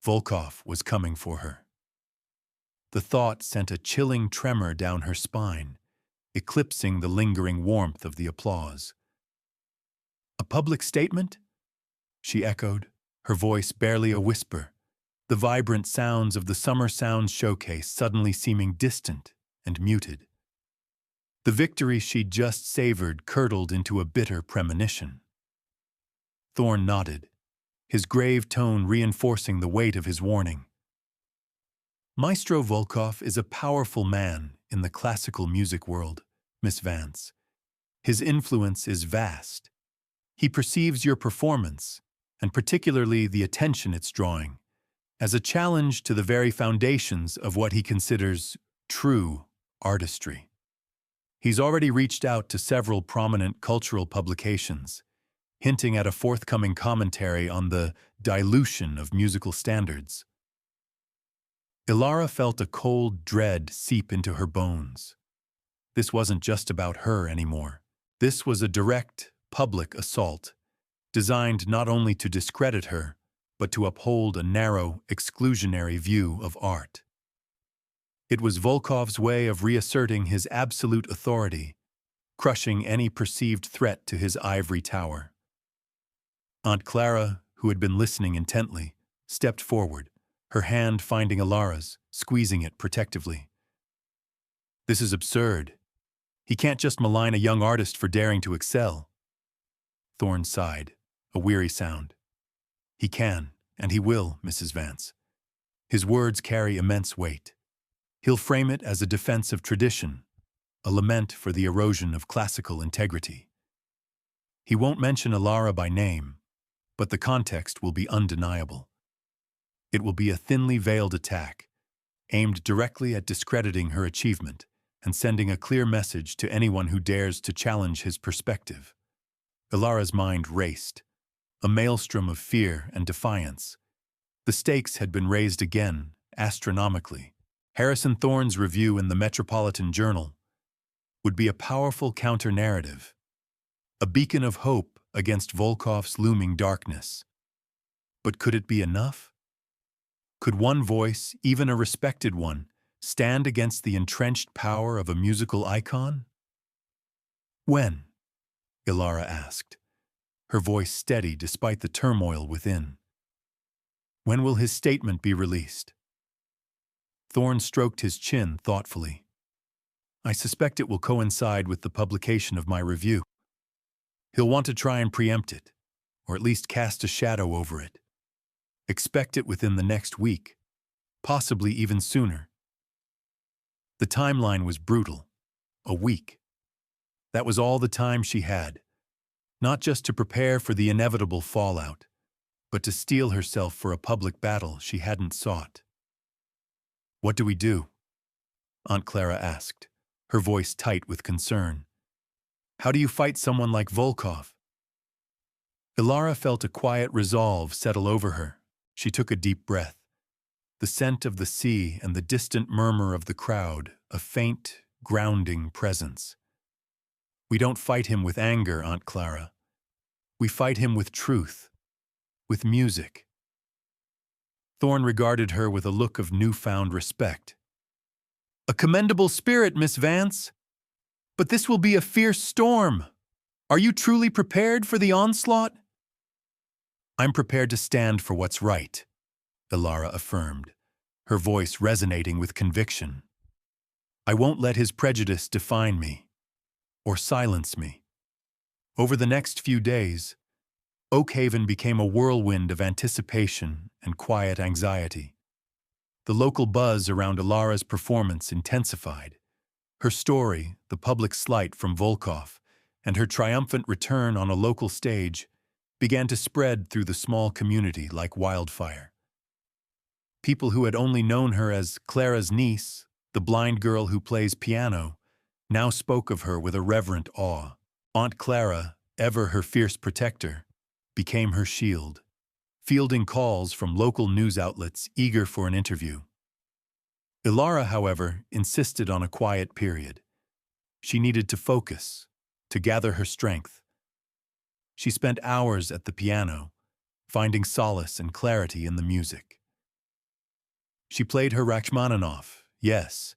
Speaker 1: Volkov was coming for her. The thought sent a chilling tremor down her spine, eclipsing the lingering warmth of the applause. A public statement? She echoed, her voice barely a whisper, the vibrant sounds of the Summer Sounds showcase suddenly seeming distant and muted. The victory she'd just savored curdled into a bitter premonition. Thorne nodded, his grave tone reinforcing the weight of his warning. Maestro Volkov is a powerful man in the classical music world, Miss Vance. His influence is vast. He perceives your performance, and particularly the attention it's drawing, as a challenge to the very foundations of what he considers true artistry. He's already reached out to several prominent cultural publications, hinting at a forthcoming commentary on the dilution of musical standards. Ilara felt a cold dread seep into her bones. This wasn't just about her anymore. This was a direct, public assault, designed not only to discredit her, but to uphold a narrow, exclusionary view of art. It was Volkov's way of reasserting his absolute authority, crushing any perceived threat to his ivory tower. Aunt Clara, who had been listening intently, stepped forward, her hand finding Ilara's, squeezing it protectively. This is absurd. He can't just malign a young artist for daring to excel. Thorne sighed, a weary sound. He can, and he will, Mrs. Vance. His words carry immense weight. He'll frame it as a defense of tradition, a lament for the erosion of classical integrity. He won't mention Ilara by name, but the context will be undeniable. It will be a thinly veiled attack, aimed directly at discrediting her achievement and sending a clear message to anyone who dares to challenge his perspective. Ilara's mind raced, a maelstrom of fear and defiance. The stakes had been raised again, astronomically. Harrison Thorne's review in the Metropolitan Journal would be a powerful counter-narrative, a beacon of hope against Volkov's looming darkness. But could it be enough? Could one voice, even a respected one, stand against the entrenched power of a musical icon? When? Ilara asked, her voice steady despite the turmoil within. When will his statement be released? Thorne stroked his chin thoughtfully. I suspect it will coincide with the publication of my review. He'll want to try and preempt it, or at least cast a shadow over it. Expect it within the next week, possibly even sooner. The timeline was brutal. A week. That was all the time she had, not just to prepare for the inevitable fallout, but to steel herself for a public battle she hadn't sought. What do we do? Aunt Clara asked, her voice tight with concern. How do you fight someone like Volkov? Ilara felt a quiet resolve settle over her. She took a deep breath. the scent of the sea and the distant murmur of the crowd, a faint, grounding presence. We don't fight him with anger, Aunt Clara. We fight him with truth, with music. Thorne regarded her with a look of newfound respect. A commendable spirit, Miss Vance. But this will be a fierce storm. Are you truly prepared for the onslaught? I'm prepared to stand for what's right, Ilara affirmed, her voice resonating with conviction. I won't let his prejudice define me, or silence me. Over the next few days, Oakhaven became a whirlwind of anticipation and quiet anxiety. The local buzz around Ilara's performance intensified. Her story, the public slight from Volkov, and her triumphant return on a local stage began to spread through the small community like wildfire. People who had only known her as Clara's niece, the blind girl who plays piano, now spoke of her with a reverent awe. Aunt Clara, ever her fierce protector, became her shield, fielding calls from local news outlets eager for an interview. Ilara, however, insisted on a quiet period. She needed to focus, to gather her strength. She spent hours at the piano, finding solace and clarity in the music. She played her Rachmaninoff, yes,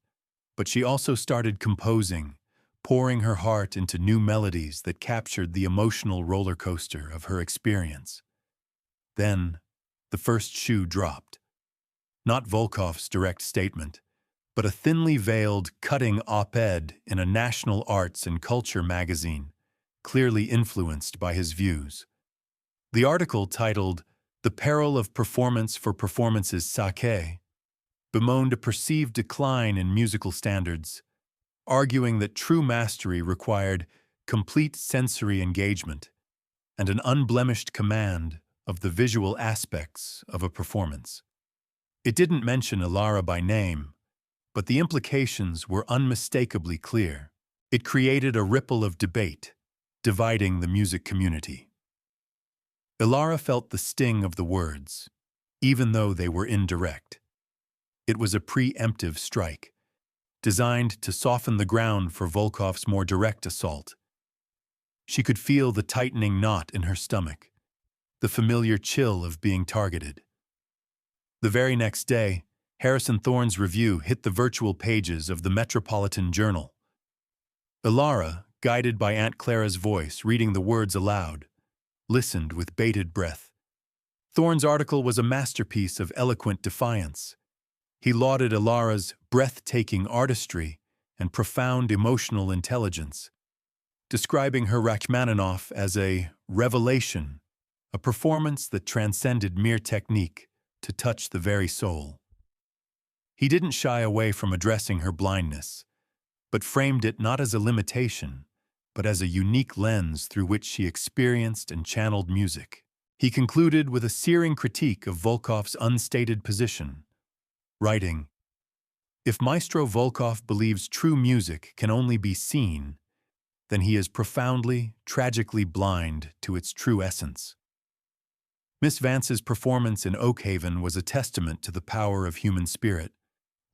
Speaker 1: but she also started composing, pouring her heart into new melodies that captured the emotional roller coaster of her experience. Then, the first shoe dropped. Not Volkov's direct statement, but a thinly veiled, cutting op-ed in a national arts and culture magazine, clearly influenced by his views. The article, titled "The Peril of Performance for Performance's Sake," bemoaned a perceived decline in musical standards, arguing that true mastery required complete sensory engagement and an unblemished command of the visual aspects of a performance. It didn't mention Ilara by name, but the implications were unmistakably clear. It created a ripple of debate, dividing the music community. Ilara felt the sting of the words, even though they were indirect. It was a preemptive strike, designed to soften the ground for Volkov's more direct assault. She could feel the tightening knot in her stomach, the familiar chill of being targeted. The very next day, Harrison Thorne's review hit the virtual pages of the Metropolitan Journal. Ilara, guided by Aunt Clara's voice reading the words aloud, listened with bated breath. Thorne's article was a masterpiece of eloquent defiance. He lauded Ilara's breathtaking artistry and profound emotional intelligence, describing her Rachmaninoff as a revelation, a performance that transcended mere technique to touch the very soul. He didn't shy away from addressing her blindness, but framed it not as a limitation, but as a unique lens through which she experienced and channeled music. He concluded with a searing critique of Volkov's unstated position, writing, "If Maestro Volkov believes true music can only be seen, then he is profoundly, tragically blind to its true essence." Miss Vance's performance in Oakhaven was a testament to the power of human spirit,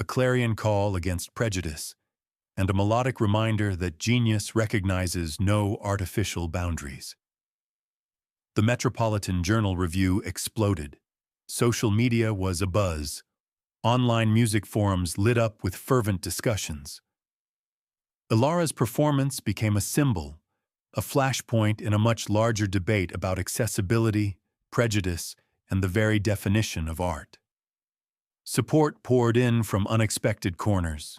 Speaker 1: a clarion call against prejudice, and a melodic reminder that genius recognizes no artificial boundaries. The Metropolitan Journal review exploded. Social media was abuzz. Online music forums lit up with fervent discussions. Ilara's performance became a symbol, a flashpoint in a much larger debate about accessibility, prejudice, and the very definition of art. Support poured in from unexpected corners.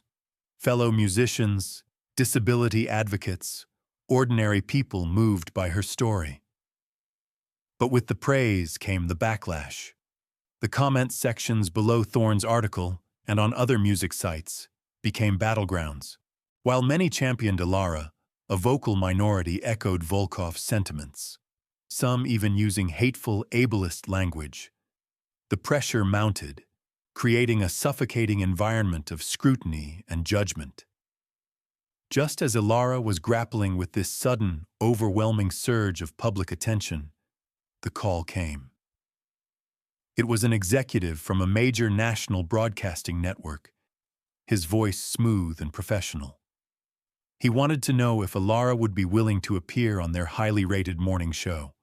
Speaker 1: Fellow musicians, disability advocates, ordinary people moved by her story. But with the praise came the backlash. The comment sections below Thorne's article and on other music sites became battlegrounds. While many championed Ilara, a vocal minority echoed Volkov's sentiments, some even using hateful, ableist language. The pressure mounted, creating a suffocating environment of scrutiny and judgment. Just as Ilara was grappling with this sudden, overwhelming surge of public attention, the call came. It was an executive from a major national broadcasting network, his voice smooth and professional. He wanted to know if Ilara would be willing to appear on their highly rated morning show.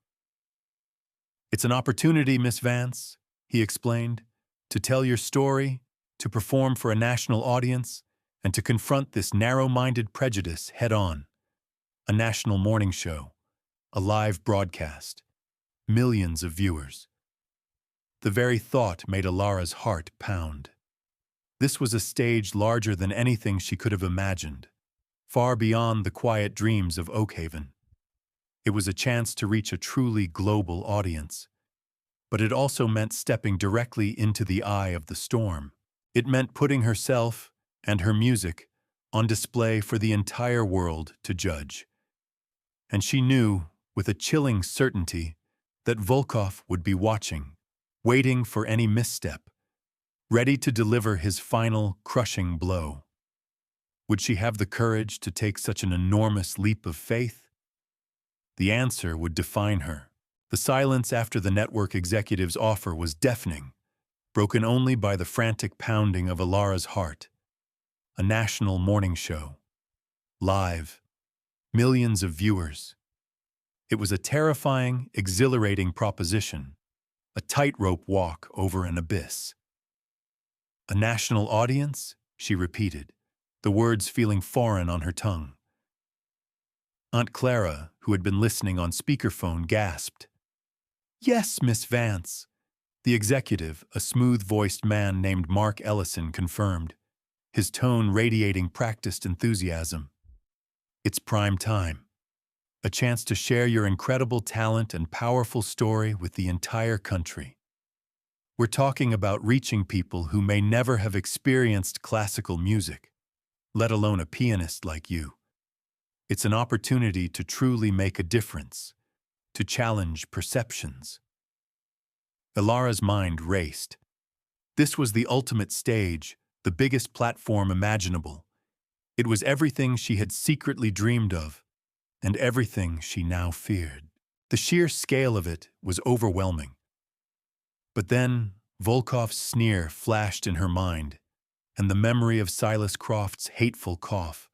Speaker 1: "It's an opportunity, Miss Vance," he explained, "to tell your story, to perform for a national audience, and to confront this narrow-minded prejudice head-on. A national morning show, a live broadcast, millions of viewers." The very thought made Ilara's heart pound. This was a stage larger than anything she could have imagined, far beyond the quiet dreams of Oakhaven. It was a chance to reach a truly global audience. But it also meant stepping directly into the eye of the storm. It meant putting herself and her music on display for the entire world to judge. And she knew, with a chilling certainty, that Volkov would be watching, waiting for any misstep, ready to deliver his final, crushing blow. Would she have the courage to take such an enormous leap of faith? The answer would define her. The silence after the network executive's offer was deafening, broken only by the frantic pounding of Ilara's heart. A national morning show. Live. Millions of viewers. It was a terrifying, exhilarating proposition. A tightrope walk over an abyss. "A national audience?" she repeated, the words feeling foreign on her tongue. Aunt Clara, who had been listening on speakerphone, gasped. "Yes, Miss Vance," the executive, a smooth-voiced man named Mark Ellison, confirmed, his tone radiating practiced enthusiasm. "It's prime time. A chance to share your incredible talent and powerful story with the entire country. We're talking about reaching people who may never have experienced classical music, let alone a pianist like you. It's an opportunity to truly make a difference, to challenge perceptions." Ilara's mind raced. This was the ultimate stage, the biggest platform imaginable. It was everything she had secretly dreamed of, and everything she now feared. The sheer scale of it was overwhelming. But then, Volkov's sneer flashed in her mind, and the memory of Silas Croft's hateful cough.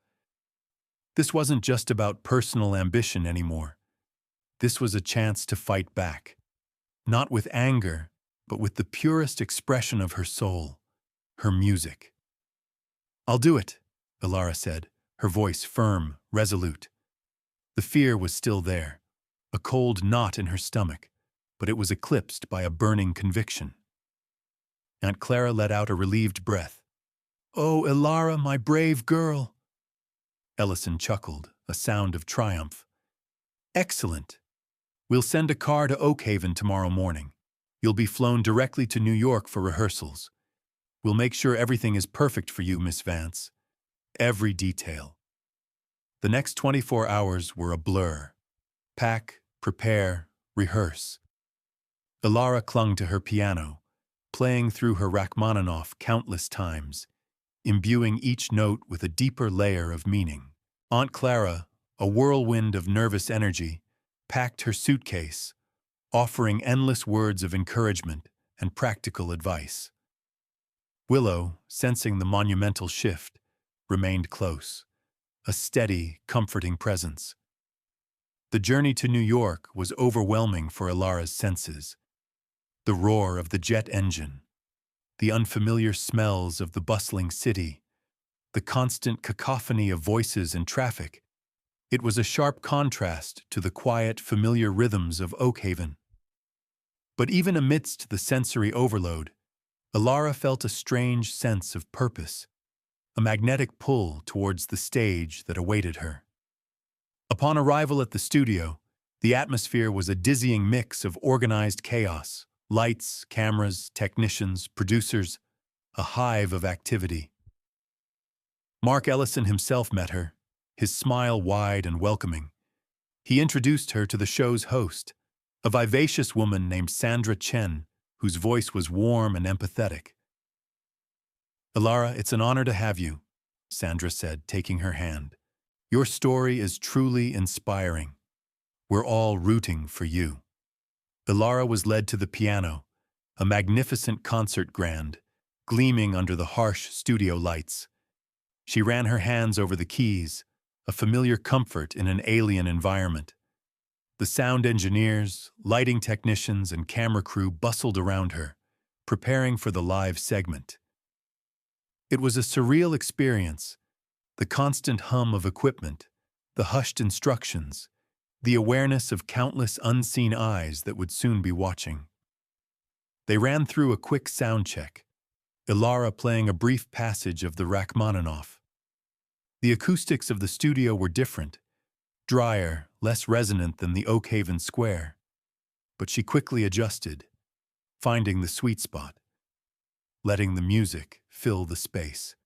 Speaker 1: This wasn't just about personal ambition anymore. This was a chance to fight back. Not with anger, but with the purest expression of her soul, her music. "I'll do it," Ilara said, her voice firm, resolute. The fear was still there, a cold knot in her stomach, but it was eclipsed by a burning conviction. Aunt Clara let out a relieved breath. "Oh, Ilara, my brave girl." Ellison chuckled, a sound of triumph. "Excellent. We'll send a car to Oakhaven tomorrow morning. You'll be flown directly to New York for rehearsals. We'll make sure everything is perfect for you, Miss Vance. Every detail." The next 24 hours were a blur. Pack, prepare, rehearse. Ilara clung to her piano, playing through her Rachmaninoff countless times, imbuing each note with a deeper layer of meaning. Aunt Clara, a whirlwind of nervous energy, packed her suitcase, offering endless words of encouragement and practical advice. Willow, sensing the monumental shift, remained close, a steady, comforting presence. The journey to New York was overwhelming for Ilara's senses. The roar of the jet engine, the unfamiliar smells of the bustling city, the constant cacophony of voices and traffic. It was a sharp contrast to the quiet, familiar rhythms of Oakhaven. But even amidst the sensory overload, Ilara felt a strange sense of purpose, a magnetic pull towards the stage that awaited her. Upon arrival at the studio, the atmosphere was a dizzying mix of organized chaos, lights, cameras, technicians, producers, a hive of activity. Mark Ellison himself met her, his smile wide and welcoming. He introduced her to the show's host, a vivacious woman named Sandra Chen, whose voice was warm and empathetic. "Ilara, it's an honor to have you," Sandra said, taking her hand. "Your story is truly inspiring. We're all rooting for you." Ilara was led to the piano, a magnificent concert grand, gleaming under the harsh studio lights. She ran her hands over the keys, a familiar comfort in an alien environment. The sound engineers, lighting technicians, and camera crew bustled around her, preparing for the live segment. It was a surreal experience, the constant hum of equipment, the hushed instructions, the awareness of countless unseen eyes that would soon be watching. They ran through a quick sound check, Ilara playing a brief passage of the Rachmaninoff. The acoustics of the studio were different, drier, less resonant than the Oakhaven Square, but she quickly adjusted, finding the sweet spot, letting the music fill the space.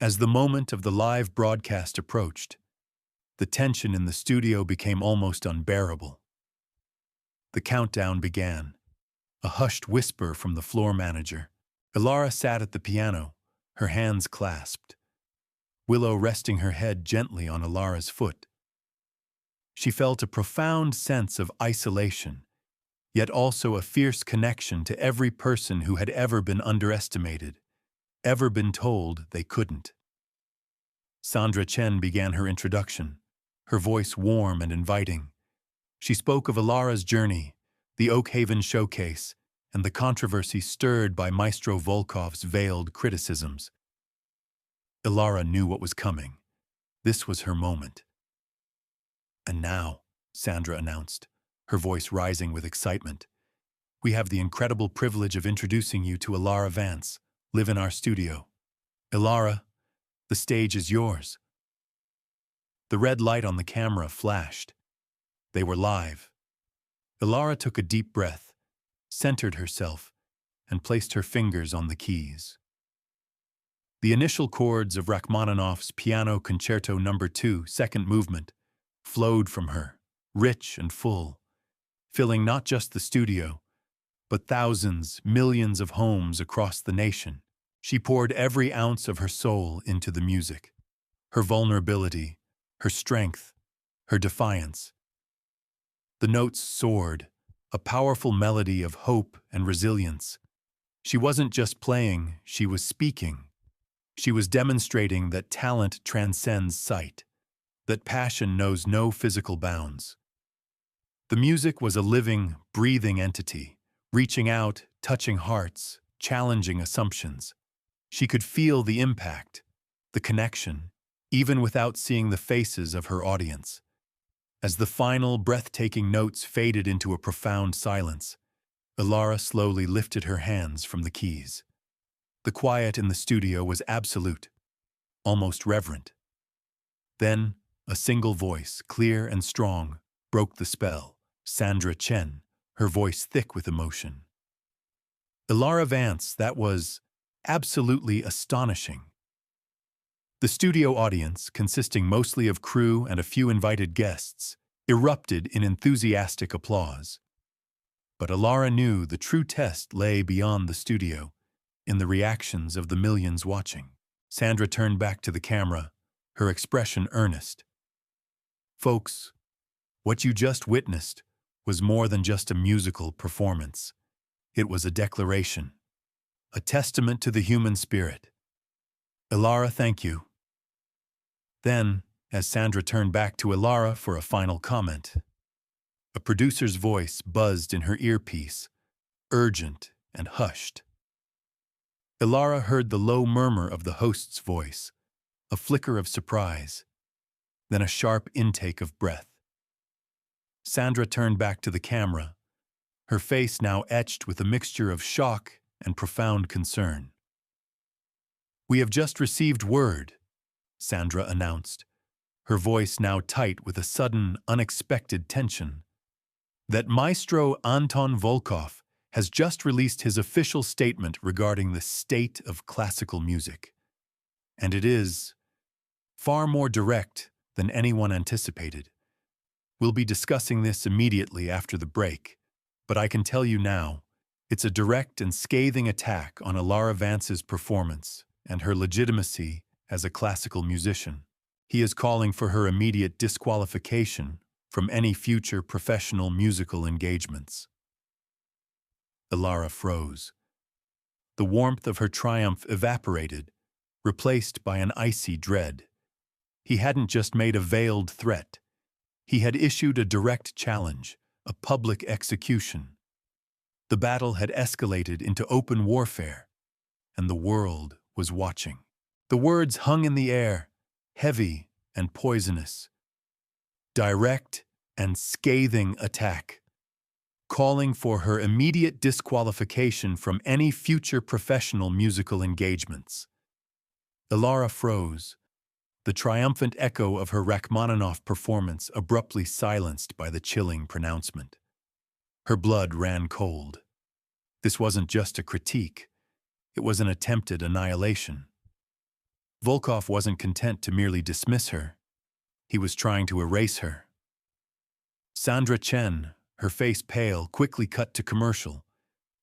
Speaker 1: As the moment of the live broadcast approached, the tension in the studio became almost unbearable. The countdown began, a hushed whisper from the floor manager. Ilara sat at the piano, her hands clasped, Willow resting her head gently on Ilara's foot. She felt a profound sense of isolation, yet also a fierce connection to every person who had ever been underestimated, ever been told they couldn't. Sandra Chen began her introduction, her voice warm and inviting. She spoke of Ilara's journey, the Oakhaven showcase, and the controversy stirred by Maestro Volkov's veiled criticisms. Ilara knew what was coming. This was her moment. "And now," Sandra announced, her voice rising with excitement, "we have the incredible privilege of introducing you to Ilara Vance, live in our studio. Ilara, the stage is yours." The red light on the camera flashed. They were live. Ilara took a deep breath, centered herself, and placed her fingers on the keys. The initial chords of Rachmaninoff's Piano Concerto No. 2, second movement, flowed from her, rich and full, filling not just the studio, but thousands, millions of homes across the nation. She poured every ounce of her soul into the music, her vulnerability, her strength, her defiance. The notes soared, a powerful melody of hope and resilience. She wasn't just playing, she was speaking. She was demonstrating that talent transcends sight, that passion knows no physical bounds. The music was a living, breathing entity, reaching out, touching hearts, challenging assumptions. She could feel the impact, the connection, even without seeing the faces of her audience. As the final, breathtaking notes faded into a profound silence, Ilara slowly lifted her hands from the keys. The quiet in the studio was absolute, almost reverent. Then, a single voice, clear and strong, broke the spell. Sandra Chen, her voice thick with emotion. "Ilara Vance, that was absolutely astonishing." The studio audience, consisting mostly of crew and a few invited guests, erupted in enthusiastic applause. But Ilara knew the true test lay beyond the studio, in the reactions of the millions watching. Sandra turned back to the camera, her expression earnest. "Folks, what you just witnessed was more than just a musical performance. It was a declaration, a testament to the human spirit. Ilara, thank you." Then, as Sandra turned back to Ilara for a final comment, a producer's voice buzzed in her earpiece, urgent and hushed. Ilara heard the low murmur of the host's voice, a flicker of surprise, then a sharp intake of breath. Sandra turned back to the camera, her face now etched with a mixture of shock and profound concern. "We have just received word," Sandra announced, her voice now tight with a sudden, unexpected tension, "that Maestro Anton Volkov has just released his official statement regarding the state of classical music. And it is far more direct than anyone anticipated. We'll be discussing this immediately after the break, but I can tell you now, it's a direct and scathing attack on Ilara Vance's performance and her legitimacy as a classical musician. He is calling for her immediate disqualification from any future professional musical engagements." Ilara froze. The warmth of her triumph evaporated, replaced by an icy dread. He hadn't just made a veiled threat. He had issued a direct challenge, a public execution. The battle had escalated into open warfare, and the world was watching. The words hung in the air, heavy and poisonous. Direct and scathing attack, calling for her immediate disqualification from any future professional musical engagements. Ilara froze, the triumphant echo of her Rachmaninoff performance abruptly silenced by the chilling pronouncement. Her blood ran cold. This wasn't just a critique. It was an attempted annihilation. Volkov wasn't content to merely dismiss her. He was trying to erase her. Sandra Chen, her face pale, quickly cut to commercial,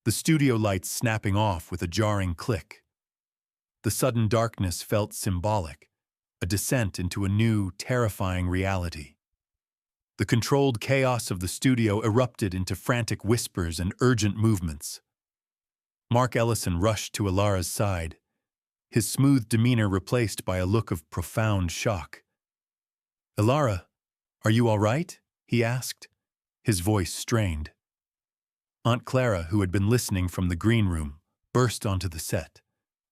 Speaker 1: the studio lights snapping off with a jarring click. The sudden darkness felt symbolic, a descent into a new, terrifying reality. The controlled chaos of the studio erupted into frantic whispers and urgent movements. Mark Ellison rushed to Ilara's side, his smooth demeanor replaced by a look of profound shock. "Ilara, are you all right?" he asked, his voice strained. Aunt Clara, who had been listening from the green room, burst onto the set,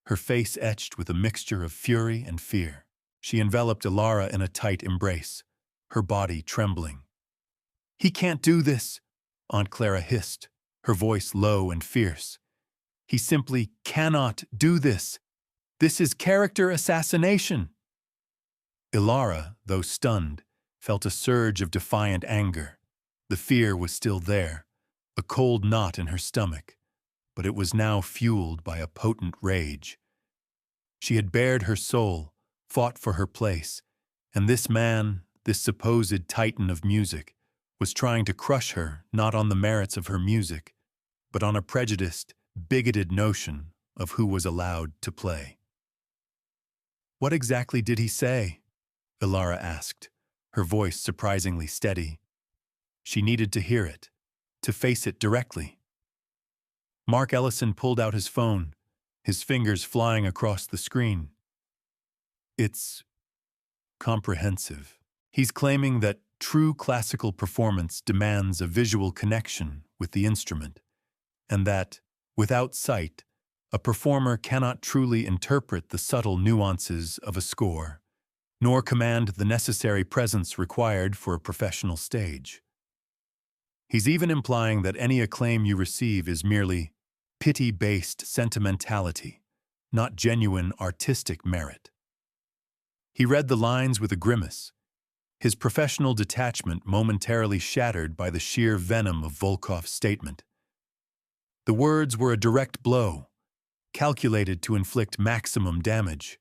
Speaker 1: her face etched with a mixture of fury and fear. She enveloped Ilara in a tight embrace, her body trembling. "He can't do this," Aunt Clara hissed, her voice low and fierce. "He simply cannot do this. This is character assassination." Ilara, though stunned, felt a surge of defiant anger. The fear was still there, a cold knot in her stomach, but it was now fueled by a potent rage. She had bared her soul, fought for her place, and this man, this supposed titan of music, was trying to crush her not on the merits of her music, but on a prejudiced, bigoted notion of who was allowed to play. "What exactly did he say?" Ilara asked, her voice surprisingly steady. She needed to hear it, to face it directly. Mark Ellison pulled out his phone, his fingers flying across the screen. "It's comprehensive. He's claiming that true classical performance demands a visual connection with the instrument, and that, without sight, a performer cannot truly interpret the subtle nuances of a score, nor command the necessary presence required for a professional stage. He's even implying that any acclaim you receive is merely pity-based sentimentality, not genuine artistic merit." He read the lines with a grimace, his professional detachment momentarily shattered by the sheer venom of Volkov's statement. The words were a direct blow, calculated to inflict maximum damage.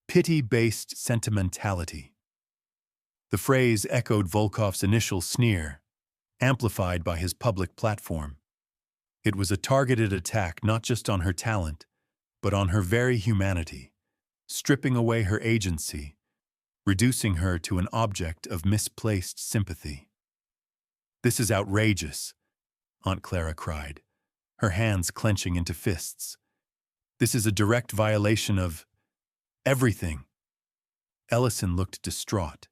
Speaker 1: Pity-based sentimentality. The phrase echoed Volkov's initial sneer, amplified by his public platform. It was a targeted attack not just on her talent, but on her very humanity, stripping away her agency, reducing her to an object of misplaced sympathy. "This is outrageous," Aunt Clara cried, her hands clenching into fists. "This is a direct violation of everything." Ellison looked distraught.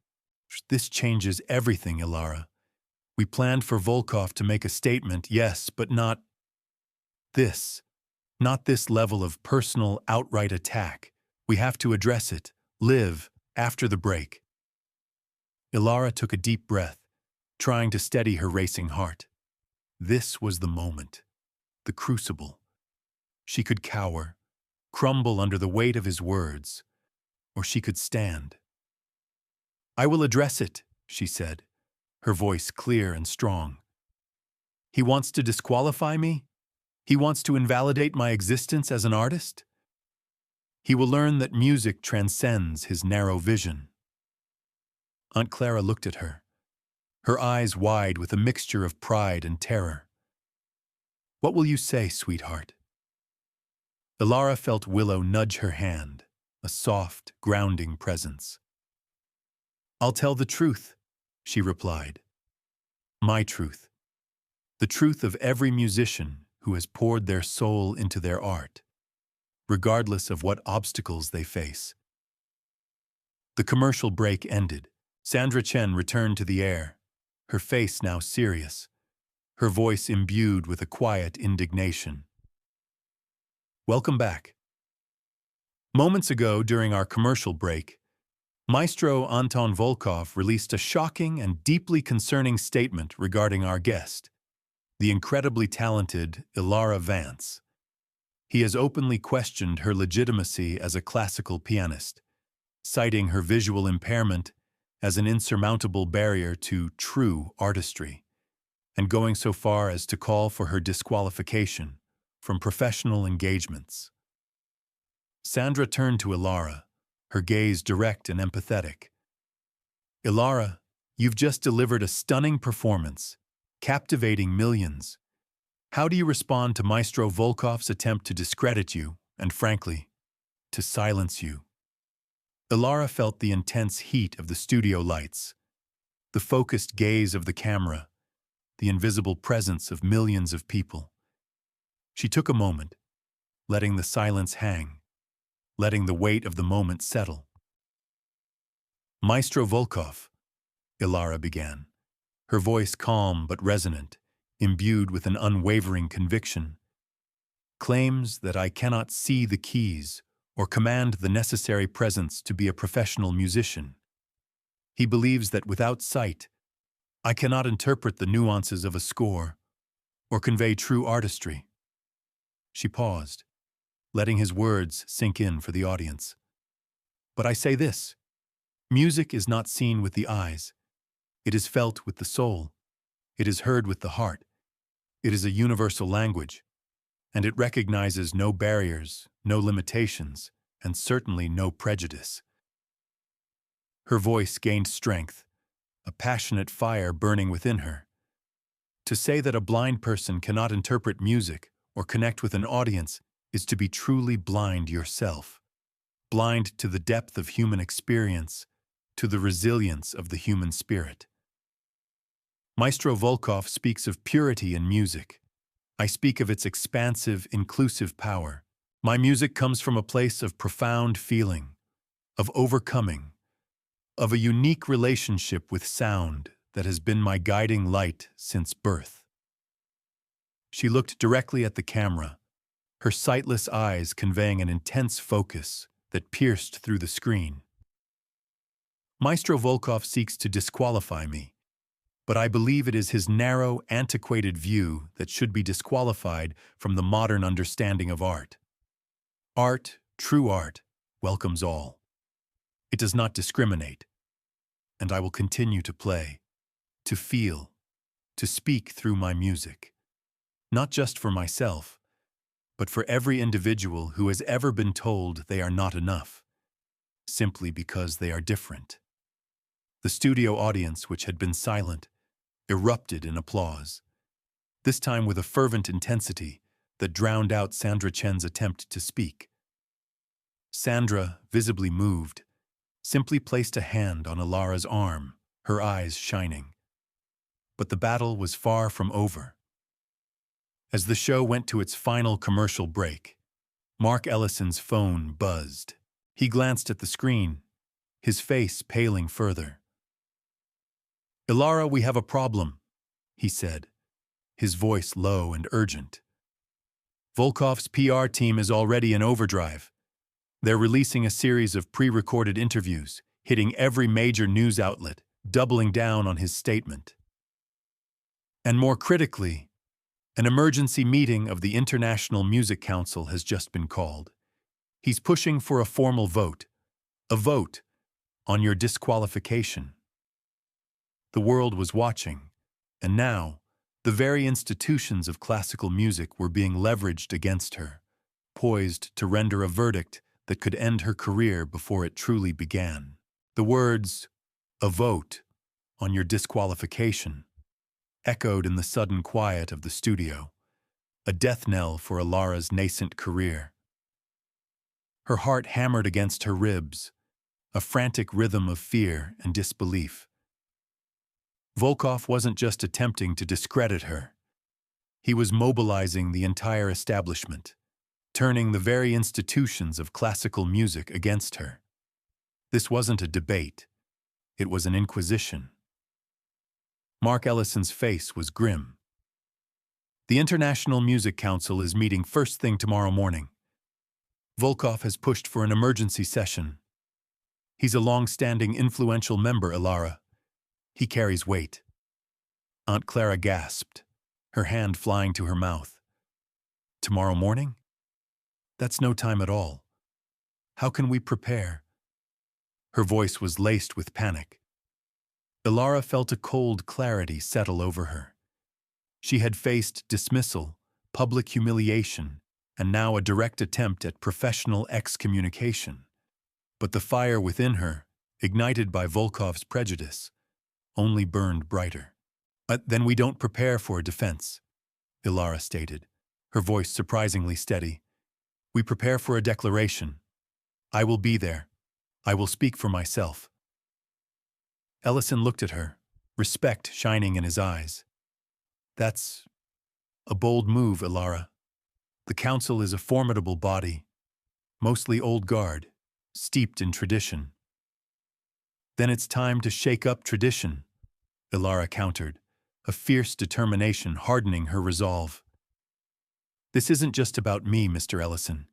Speaker 1: "This changes everything, Ilara. We planned for Volkov to make a statement, yes, but not this. Not this level of personal, outright attack. We have to address it, live, after the break." Ilara took a deep breath, trying to steady her racing heart. This was the moment, the crucible. She could cower, crumble under the weight of his words, or she could stand. "I will address it," she said, her voice clear and strong. "He wants to disqualify me? He wants to invalidate my existence as an artist? He will learn that music transcends his narrow vision." Aunt Clara looked at her, her eyes wide with a mixture of pride and terror. "What will you say, sweetheart?" Ilara felt Willow nudge her hand, a soft, grounding presence. "I'll tell the truth," she replied. "My truth. The truth of every musician, who has poured their soul into their art, regardless of what obstacles they face. The commercial break ended. Sandra Chen returned to the air, her face now serious, her voice imbued with a quiet indignation. Welcome back. Moments ago, during our commercial break, Maestro Anton Volkov released a shocking and deeply concerning statement regarding our guest, the incredibly talented Ilara Vance. He has openly questioned her legitimacy as a classical pianist, citing her visual impairment as an insurmountable barrier to true artistry, and going so far as to call for her disqualification from professional engagements. Sandra turned to Ilara, her gaze direct and empathetic. Ilara, you've just delivered a stunning performance, captivating millions. How do you respond to Maestro Volkov's attempt to discredit you, and frankly, to silence you? Ilara felt the intense heat of the studio lights, the focused gaze of the camera, the invisible presence of millions of people. She took a moment, letting the silence hang, letting the weight of the moment settle. Maestro Volkov, Ilara began, her voice calm but resonant, imbued with an unwavering conviction, claims that I cannot see the keys or command the necessary presence to be a professional musician. He believes that without sight, I cannot interpret the nuances of a score or convey true artistry. She paused, letting his words sink in for the audience. But I say this, music is not seen with the eyes. It is felt with the soul. It is heard with the heart. It is a universal language, and it recognizes no barriers, no limitations, and certainly no prejudice. Her voice gained strength, a passionate fire burning within her. To say that a blind person cannot interpret music or connect with an audience is to be truly blind yourself, blind to the depth of human experience, to the resilience of the human spirit. Maestro Volkov speaks of purity in music. I speak of its expansive, inclusive power. My music comes from a place of profound feeling, of overcoming, of a unique relationship with sound that has been my guiding light since birth. She looked directly at the camera, her sightless eyes conveying an intense focus that pierced through the screen. Maestro Volkov seeks to disqualify me, but I believe it is his narrow, antiquated view that should be disqualified from the modern understanding of art. Art, true art, welcomes all. It does not discriminate, and I will continue to play, to feel, to speak through my music, not just for myself, but for every individual who has ever been told they are not enough, simply because they are different. The studio audience, which had been silent, erupted in applause, this time with a fervent intensity that drowned out Sandra Chen's attempt to speak. Sandra, visibly moved, simply placed a hand on Ilara's arm, her eyes shining. But the battle was far from over. As the show went to its final commercial break, Mark Ellison's phone buzzed. He glanced at the screen, his face paling further. "Ilara, we have a problem," he said, his voice low and urgent. "Volkov's PR team is already in overdrive. They're releasing a series of pre-recorded interviews, hitting every major news outlet, doubling down on his statement. And more critically, an emergency meeting of the International Music Council has just been called. He's pushing for a formal vote, a vote on your disqualification." The world was watching, and now, the very institutions of classical music were being leveraged against her, poised to render a verdict that could end her career before it truly began. The words, "a vote on your disqualification," echoed in the sudden quiet of the studio, a death knell for Ilara's nascent career. Her heart hammered against her ribs, a frantic rhythm of fear and disbelief. Volkov wasn't just attempting to discredit her. He was mobilizing the entire establishment, turning the very institutions of classical music against her. This wasn't a debate. It was an inquisition. Mark Ellison's face was grim. The International Music Council is meeting first thing tomorrow morning. Volkov has pushed for an emergency session. He's a long-standing influential member, Ilara. He carries weight. Aunt Clara gasped, her hand flying to her mouth. Tomorrow morning? That's no time at all. How can we prepare? Her voice was laced with panic. Ilara felt a cold clarity settle over her. She had faced dismissal, public humiliation, and now a direct attempt at professional excommunication. But the fire within her, ignited by Volkov's prejudice, only burned brighter. Then we don't prepare for a defense, Ilara stated, her voice surprisingly steady. We prepare for a declaration. I will be there. I will speak for myself. Ellison looked at her, respect shining in his eyes. That's a bold move, Ilara. The council is a formidable body, mostly old guard, steeped in tradition. Then it's time to shake up tradition, Ilara countered, a fierce determination hardening her resolve. This isn't just about me, Mr. Ellison.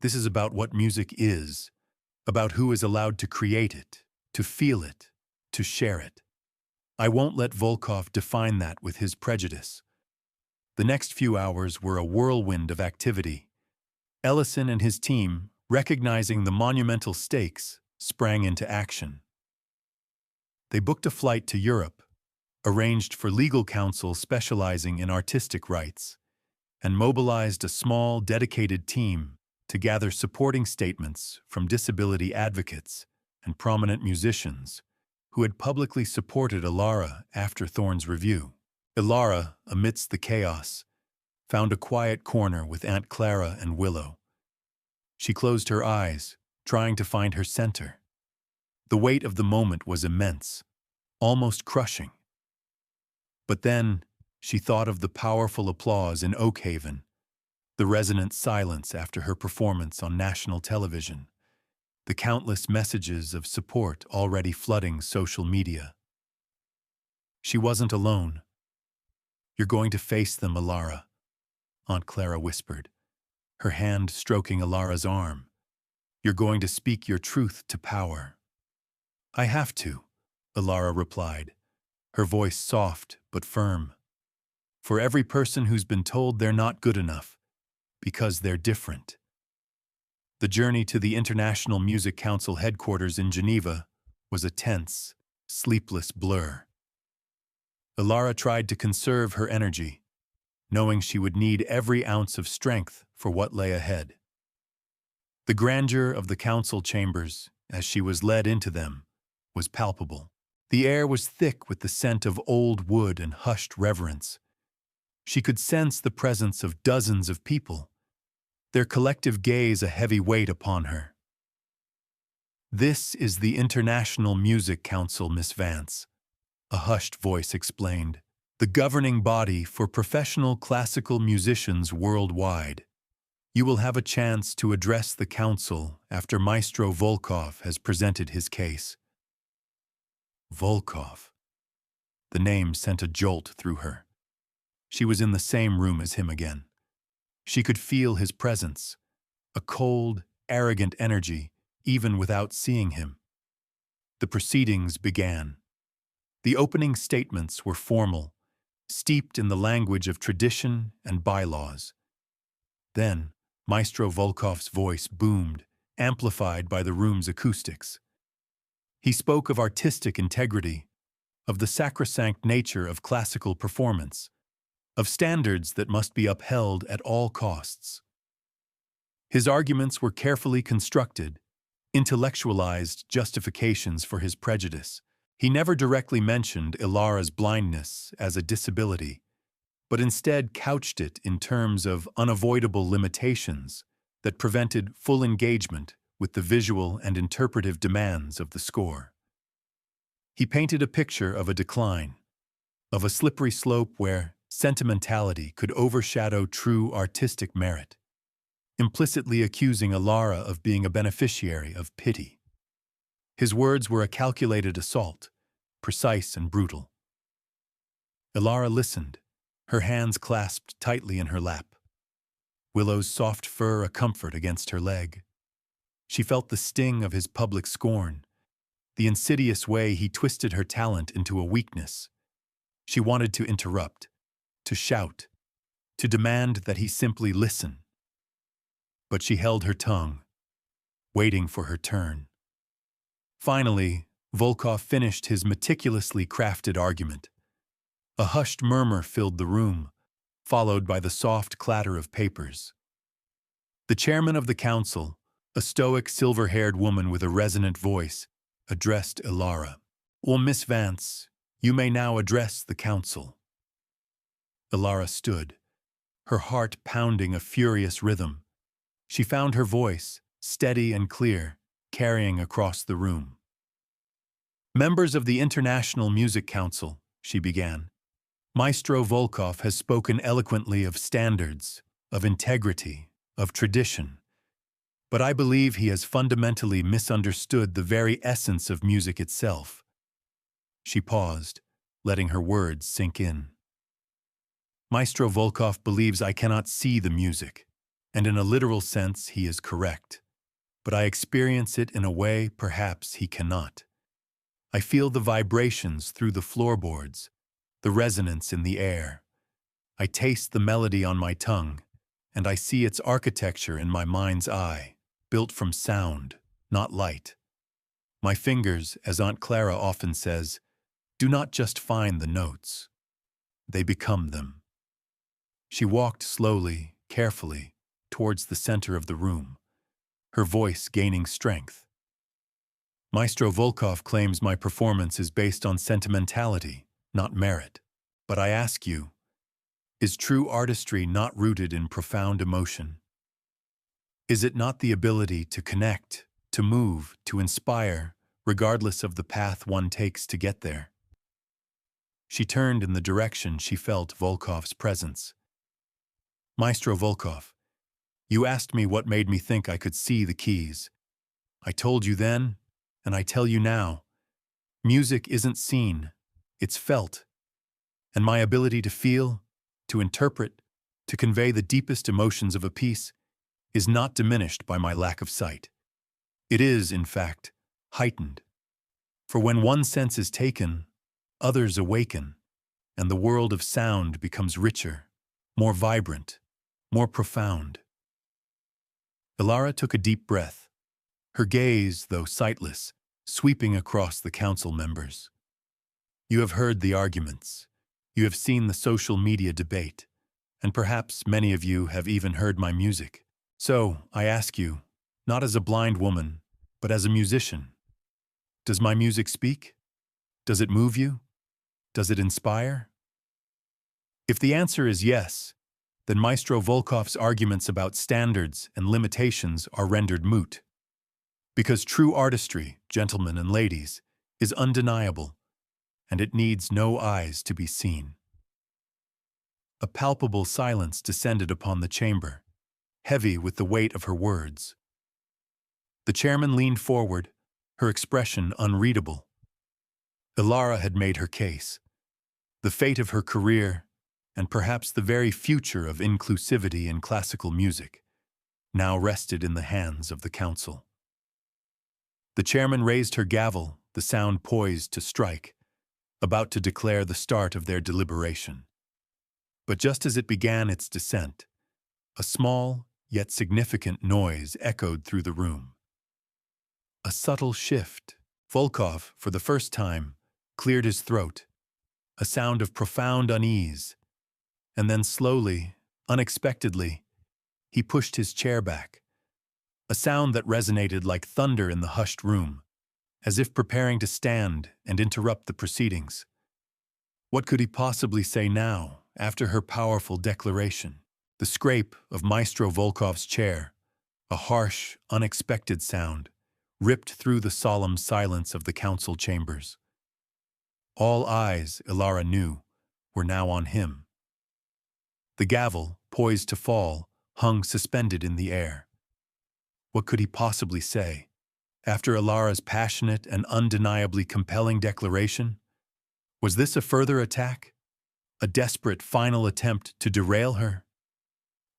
Speaker 1: This is about what music is, about who is allowed to create it, to feel it, to share it. I won't let Volkov define that with his prejudice. The next few hours were a whirlwind of activity. Ellison and his team, recognizing the monumental stakes, sprang into action. They booked a flight to Europe, arranged for legal counsel specializing in artistic rights, and mobilized a small, dedicated team to gather supporting statements from disability advocates and prominent musicians who had publicly supported Ilara after Thorne's review. Ilara, amidst the chaos, found a quiet corner with Aunt Clara and Willow. She closed her eyes, trying to find her center. The weight of the moment was immense, almost crushing. But then she thought of the powerful applause in Oakhaven, the resonant silence after her performance on national television, the countless messages of support already flooding social media. She wasn't alone. You're going to face them, Ilara, Aunt Clara whispered, her hand stroking Ilara's arm. You're going to speak your truth to power. I have to, Ilara replied, her voice soft but firm. For every person who's been told they're not good enough, because they're different. The journey to the International Music Council headquarters in Geneva was a tense, sleepless blur. Ilara tried to conserve her energy, knowing she would need every ounce of strength for what lay ahead. The grandeur of the council chambers, as she was led into them, was palpable. The air was thick with the scent of old wood and hushed reverence. She could sense the presence of dozens of people, their collective gaze a heavy weight upon her. This is the International Music Council, Miss Vance, a hushed voice explained, the governing body for professional classical musicians worldwide. You will have a chance to address the council after Maestro Volkov has presented his case. Volkov. The name sent a jolt through her. She was in the same room as him again. She could feel his presence, a cold, arrogant energy, even without seeing him. The proceedings began. The opening statements were formal, steeped in the language of tradition and bylaws. Then, Maestro Volkov's voice boomed, amplified by the room's acoustics. He spoke of artistic integrity, of the sacrosanct nature of classical performance, of standards that must be upheld at all costs. His arguments were carefully constructed, intellectualized justifications for his prejudice. He never directly mentioned Ilara's blindness as a disability, but instead couched it in terms of unavoidable limitations that prevented full engagement with the visual and interpretive demands of the score. He painted a picture of a decline, of a slippery slope where, sentimentality could overshadow true artistic merit, implicitly accusing Ilara of being a beneficiary of pity. His words were a calculated assault, precise and brutal. Ilara listened, her hands clasped tightly in her lap. Willow's soft fur a comfort against her leg. She felt the sting of his public scorn, the insidious way he twisted her talent into a weakness. She wanted to interrupt, to shout, to demand that he simply listen. But she held her tongue, waiting for her turn. Finally, Volkov finished his meticulously crafted argument. A hushed murmur filled the room, followed by the soft clatter of papers. The chairman of the council, a stoic silver-haired woman with a resonant voice, addressed Ilara. "Well, Miss Vance, you may now address the council." Ilara stood, her heart pounding a furious rhythm. She found her voice, steady and clear, carrying across the room. "Members of the International Music Council," she began, "Maestro Volkov has spoken eloquently of standards, of integrity, of tradition. But I believe he has fundamentally misunderstood the very essence of music itself." She paused, letting her words sink in. "Maestro Volkov believes I cannot see the music, and in a literal sense he is correct. But I experience it in a way perhaps he cannot. I feel the vibrations through the floorboards, the resonance in the air. I taste the melody on my tongue, and I see its architecture in my mind's eye, built from sound, not light. My fingers, as Aunt Clara often says, do not just find the notes. They become them." She walked slowly, carefully, towards the center of the room, her voice gaining strength. "Maestro Volkov claims my performance is based on sentimentality, not merit. But I ask you, is true artistry not rooted in profound emotion? Is it not the ability to connect, to move, to inspire, regardless of the path one takes to get there?" She turned in the direction she felt Volkov's presence. "Maestro Volkov, you asked me what made me think I could see the keys. I told you then, and I tell you now, music isn't seen, it's felt. And my ability to feel, to interpret, to convey the deepest emotions of a piece is not diminished by my lack of sight. It is, in fact, heightened. For when one sense is taken, others awaken, and the world of sound becomes richer, more vibrant, more profound." Ilara took a deep breath, her gaze, though sightless, sweeping across the council members. "You have heard the arguments. You have seen the social media debate, and perhaps many of you have even heard my music. So, I ask you, not as a blind woman, but as a musician, does my music speak? Does it move you? Does it inspire?" If the answer is yes, then Maestro Volkov's arguments about standards and limitations are rendered moot. Because true artistry, gentlemen and ladies, is undeniable, and it needs no eyes to be seen. A palpable silence descended upon the chamber, heavy with the weight of her words. The chairman leaned forward, her expression unreadable. Ilara had made her case. The fate of her career, and perhaps the very future of inclusivity in classical music, now rested in the hands of the council. The chairman raised her gavel, the sound poised to strike, about to declare the start of their deliberation. But just as it began its descent, a small, yet significant noise echoed through the room. A subtle shift. Volkov, for the first time, cleared his throat, a sound of profound unease, and then slowly, unexpectedly, he pushed his chair back, a sound that resonated like thunder in the hushed room, as if preparing to stand and interrupt the proceedings. What could he possibly say now, after her powerful declaration? The scrape of Maestro Volkov's chair, a harsh, unexpected sound, ripped through the solemn silence of the council chambers. All eyes, Ilara knew, were now on him. The gavel, poised to fall, hung suspended in the air. What could he possibly say? After Ilara's passionate and undeniably compelling declaration? Was this a further attack? A desperate final attempt to derail her?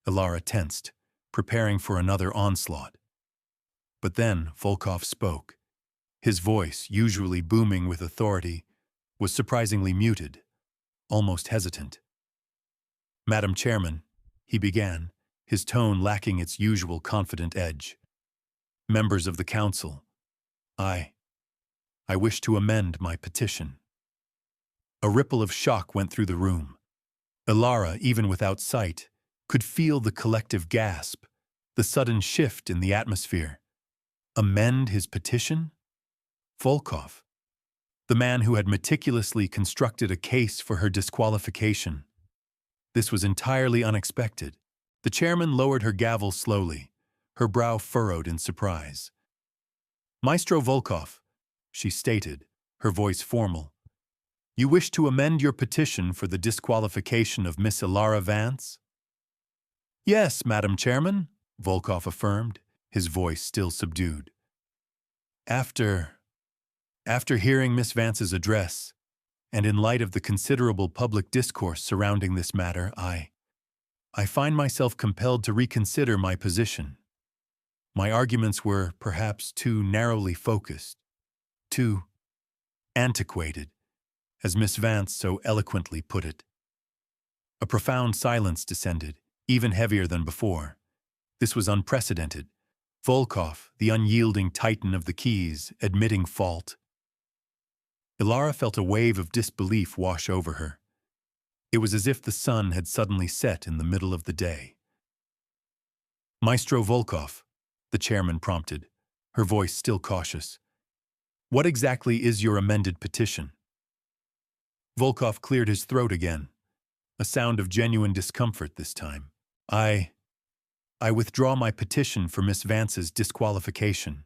Speaker 1: Ilara tensed, preparing for another onslaught. But then Volkov spoke. His voice, usually booming with authority, was surprisingly muted, almost hesitant. "Madam Chairman," he began, his tone lacking its usual confident edge. "Members of the Council, I wish to amend my petition." A ripple of shock went through the room. Ilara, even without sight, could feel the collective gasp, the sudden shift in the atmosphere. Amend his petition? Volkov, the man who had meticulously constructed a case for her disqualification. This was entirely unexpected. The chairman lowered her gavel slowly, her brow furrowed in surprise. "Maestro Volkov," she stated, her voice formal, "you wish to amend your petition for the disqualification of Miss Ilara Vance?" "Yes, Madam Chairman," Volkov affirmed, his voice still subdued. After hearing Miss Vance's address, and in light of the considerable public discourse surrounding this matter, I find myself compelled to reconsider my position. My arguments were perhaps too narrowly focused, too antiquated, as Miss Vance so eloquently put it. A profound silence descended, even heavier than before. This was unprecedented. Volkov, the unyielding titan of the keys, admitting fault. Ilara felt a wave of disbelief wash over her. It was as if the sun had suddenly set in the middle of the day. "Maestro Volkov," the chairman prompted, her voice still cautious, "what exactly is your amended petition?" Volkov cleared his throat again, a sound of genuine discomfort this time. I withdraw my petition for Miss Vance's disqualification.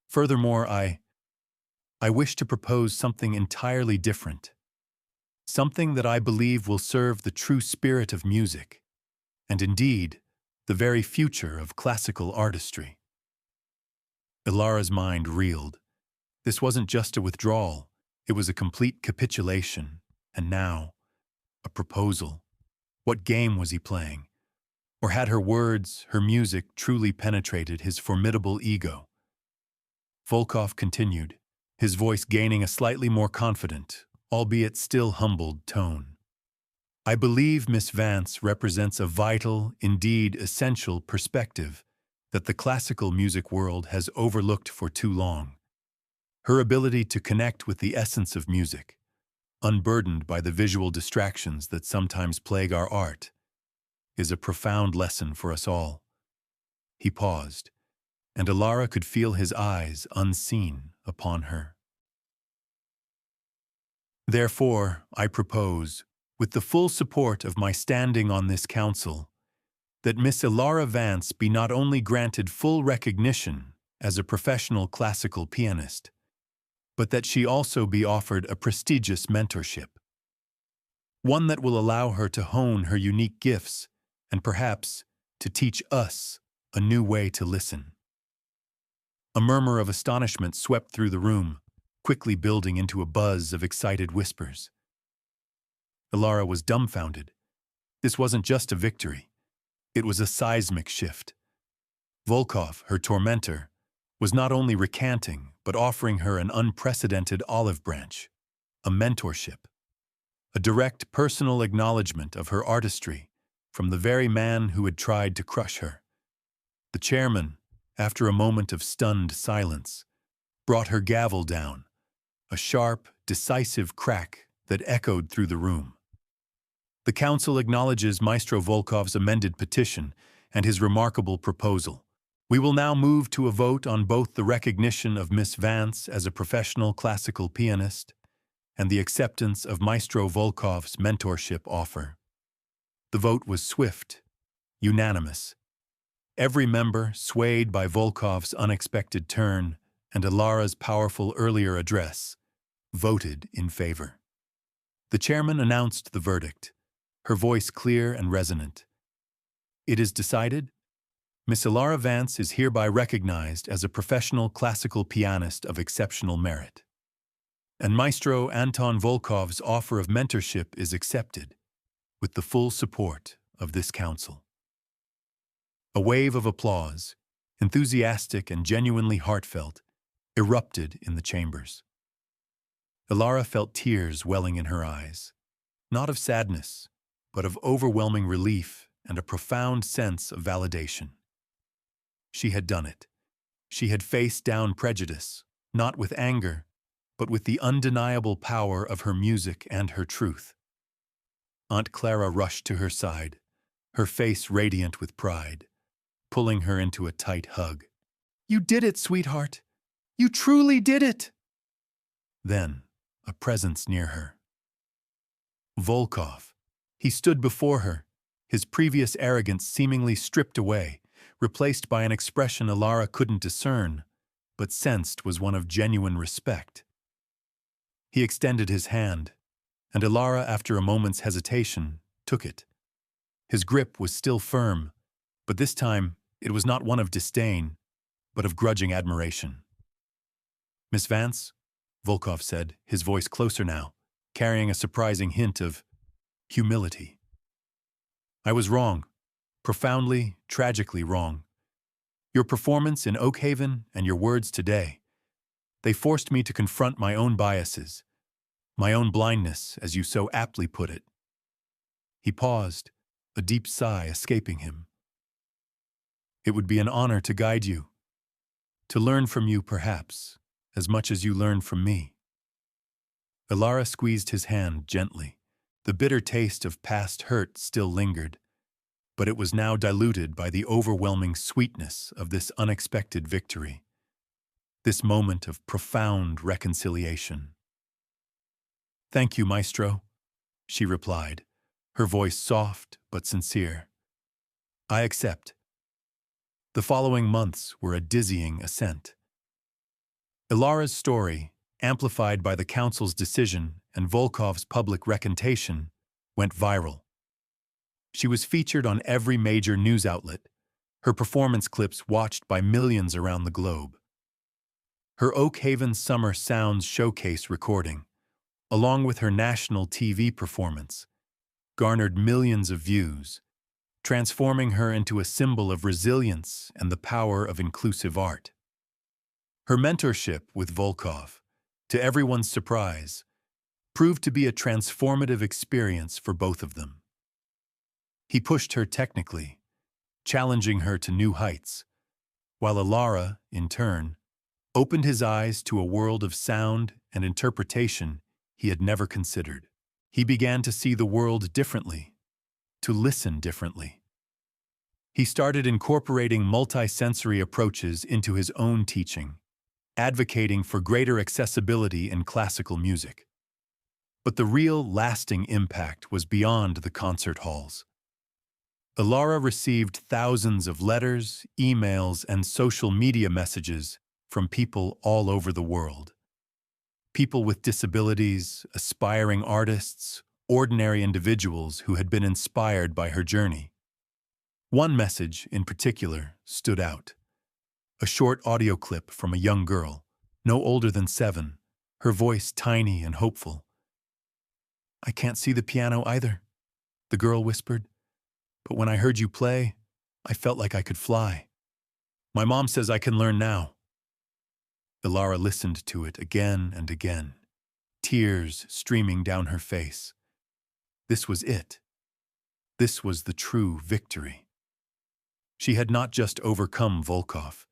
Speaker 1: Furthermore, I wish to propose something entirely different. Something that I believe will serve the true spirit of music, and indeed, the very future of classical artistry. Ilara's mind reeled. This wasn't just a withdrawal, it was a complete capitulation. And now, a proposal. What game was he playing? Or had her words, her music, truly penetrated his formidable ego? Volkov continued, his voice gaining a slightly more confident, albeit still humbled, tone. "I believe Miss Vance represents a vital, indeed essential perspective that the classical music world has overlooked for too long. Her ability to connect with the essence of music, unburdened by the visual distractions that sometimes plague our art, is a profound lesson for us all." He paused, and Ilara could feel his eyes, unseen, upon her. "Therefore, I propose, with the full support of my standing on this council, that Miss Ilara Vance be not only granted full recognition as a professional classical pianist, but that she also be offered a prestigious mentorship. One that will allow her to hone her unique gifts and perhaps to teach us a new way to listen." A murmur of astonishment swept through the room, quickly building into a buzz of excited whispers. Ilara was dumbfounded. This wasn't just a victory. It was a seismic shift. Volkov, her tormentor, was not only recanting, but offering her an unprecedented olive branch, a mentorship, a direct personal acknowledgement of her artistry from the very man who had tried to crush her. The chairman, after a moment of stunned silence, brought her gavel down, a sharp, decisive crack that echoed through the room. "The council acknowledges Maestro Volkov's amended petition and his remarkable proposal. We will now move to a vote on both the recognition of Miss Vance as a professional classical pianist and the acceptance of Maestro Volkov's mentorship offer." The vote was swift, unanimous. Every member, swayed by Volkov's unexpected turn and Ilara's powerful earlier address, voted in favor. The chairman announced the verdict, her voice clear and resonant. "It is decided? Miss Ilara Vance is hereby recognized as a professional classical pianist of exceptional merit. And Maestro Anton Volkov's offer of mentorship is accepted, with the full support of this council." A wave of applause, enthusiastic and genuinely heartfelt, erupted in the chambers. Ilara felt tears welling in her eyes, not of sadness, but of overwhelming relief and a profound sense of validation. She had done it. She had faced down prejudice, not with anger, but with the undeniable power of her music and her truth. Aunt Clara rushed to her side, her face radiant with pride, pulling her into a tight hug. "You did it, sweetheart! You truly did it!" Then, a presence near her. Volkov. He stood before her, his previous arrogance seemingly stripped away, replaced by an expression Ilara couldn't discern, but sensed was one of genuine respect. He extended his hand, and Ilara, after a moment's hesitation, took it. His grip was still firm, but this time it was not one of disdain, but of grudging admiration. "Miss Vance," Volkov said, his voice closer now, carrying a surprising hint of humility. "I was wrong, profoundly, tragically wrong. Your performance in Oakhaven and your words today, they forced me to confront my own biases, my own blindness, as you so aptly put it." He paused, a deep sigh escaping him. "It would be an honor to guide you, to learn from you perhaps, as much as you learned from me." Ilara squeezed his hand gently. The bitter taste of past hurt still lingered, but it was now diluted by the overwhelming sweetness of this unexpected victory, this moment of profound reconciliation. "Thank you, Maestro," she replied, her voice soft but sincere. "I accept." The following months were a dizzying ascent. Ilara's story, amplified by the council's decision and Volkov's public recantation, went viral. She was featured on every major news outlet, her performance clips watched by millions around the globe. Her Oakhaven Summer Sounds Showcase recording, along with her national TV performance, garnered millions of views, transforming her into a symbol of resilience and the power of inclusive art. Her mentorship with Volkov, to everyone's surprise, proved to be a transformative experience for both of them. He pushed her technically, challenging her to new heights, while Ilara, in turn, opened his eyes to a world of sound and interpretation he had never considered. He began to see the world differently, to listen differently. He started incorporating multisensory approaches into his own teaching, advocating for greater accessibility in classical music. But the real, lasting impact was beyond the concert halls. Ilara received thousands of letters, emails, and social media messages from people all over the world. People with disabilities, aspiring artists, ordinary individuals who had been inspired by her journey. One message, in particular, stood out. A short audio clip from a young girl, no older than 7, her voice tiny and hopeful. "I can't see the piano either," the girl whispered. "But when I heard you play, I felt like I could fly. My mom says I can learn now." Ilara listened to it again and again, tears streaming down her face. This was it. This was the true victory. She had not just overcome Volkov.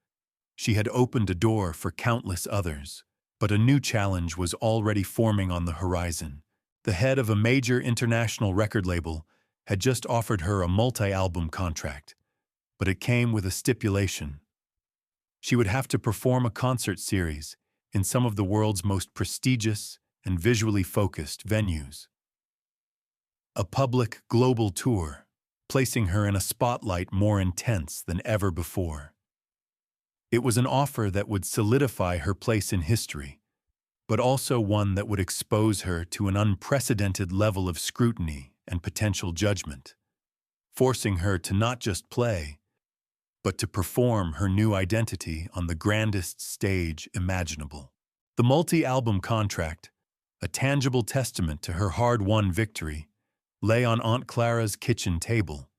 Speaker 1: She had opened a door for countless others, but a new challenge was already forming on the horizon. The head of a major international record label had just offered her a multi-album contract, but it came with a stipulation. She would have to perform a concert series in some of the world's most prestigious and visually focused venues. A public, global tour, placing her in a spotlight more intense than ever before. It was an offer that would solidify her place in history, but also one that would expose her to an unprecedented level of scrutiny and potential judgment, forcing her to not just play, but to perform her new identity on the grandest stage imaginable. The multi-album contract, a tangible testament to her hard-won victory, lay on Aunt Clara's kitchen table.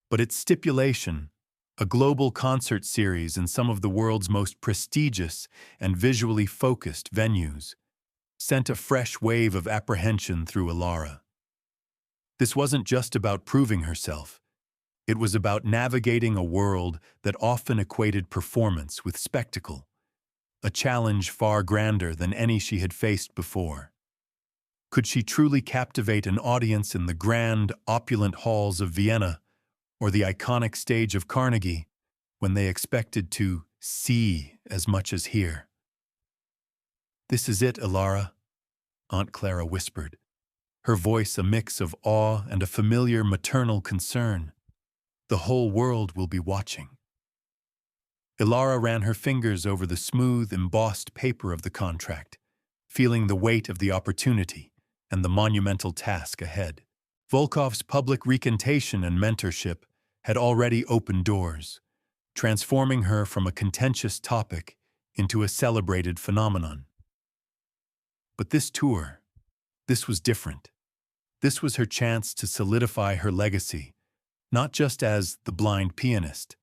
Speaker 1: But its stipulation, a global concert series in some of the world's most prestigious and visually focused venues, sent a fresh wave of apprehension through Ilara. This wasn't just about proving herself. It was about navigating a world that often equated performance with spectacle, a challenge far grander than any she had faced before. Could she truly captivate an audience in the grand, opulent halls of Vienna or the iconic stage of Carnegie when they expected to see as much as hear? "This is it, Ilara," Aunt Clara whispered, her voice a mix of awe and a familiar maternal concern. "The whole world will be watching." Ilara ran her fingers over the smooth, embossed paper of the contract, feeling the weight of the opportunity and the monumental task ahead. Volkov's public recantation and mentorship had already opened doors, transforming her from a contentious topic into a celebrated phenomenon. But this tour, this was different. This was her chance to solidify her legacy, not just as the blind pianist,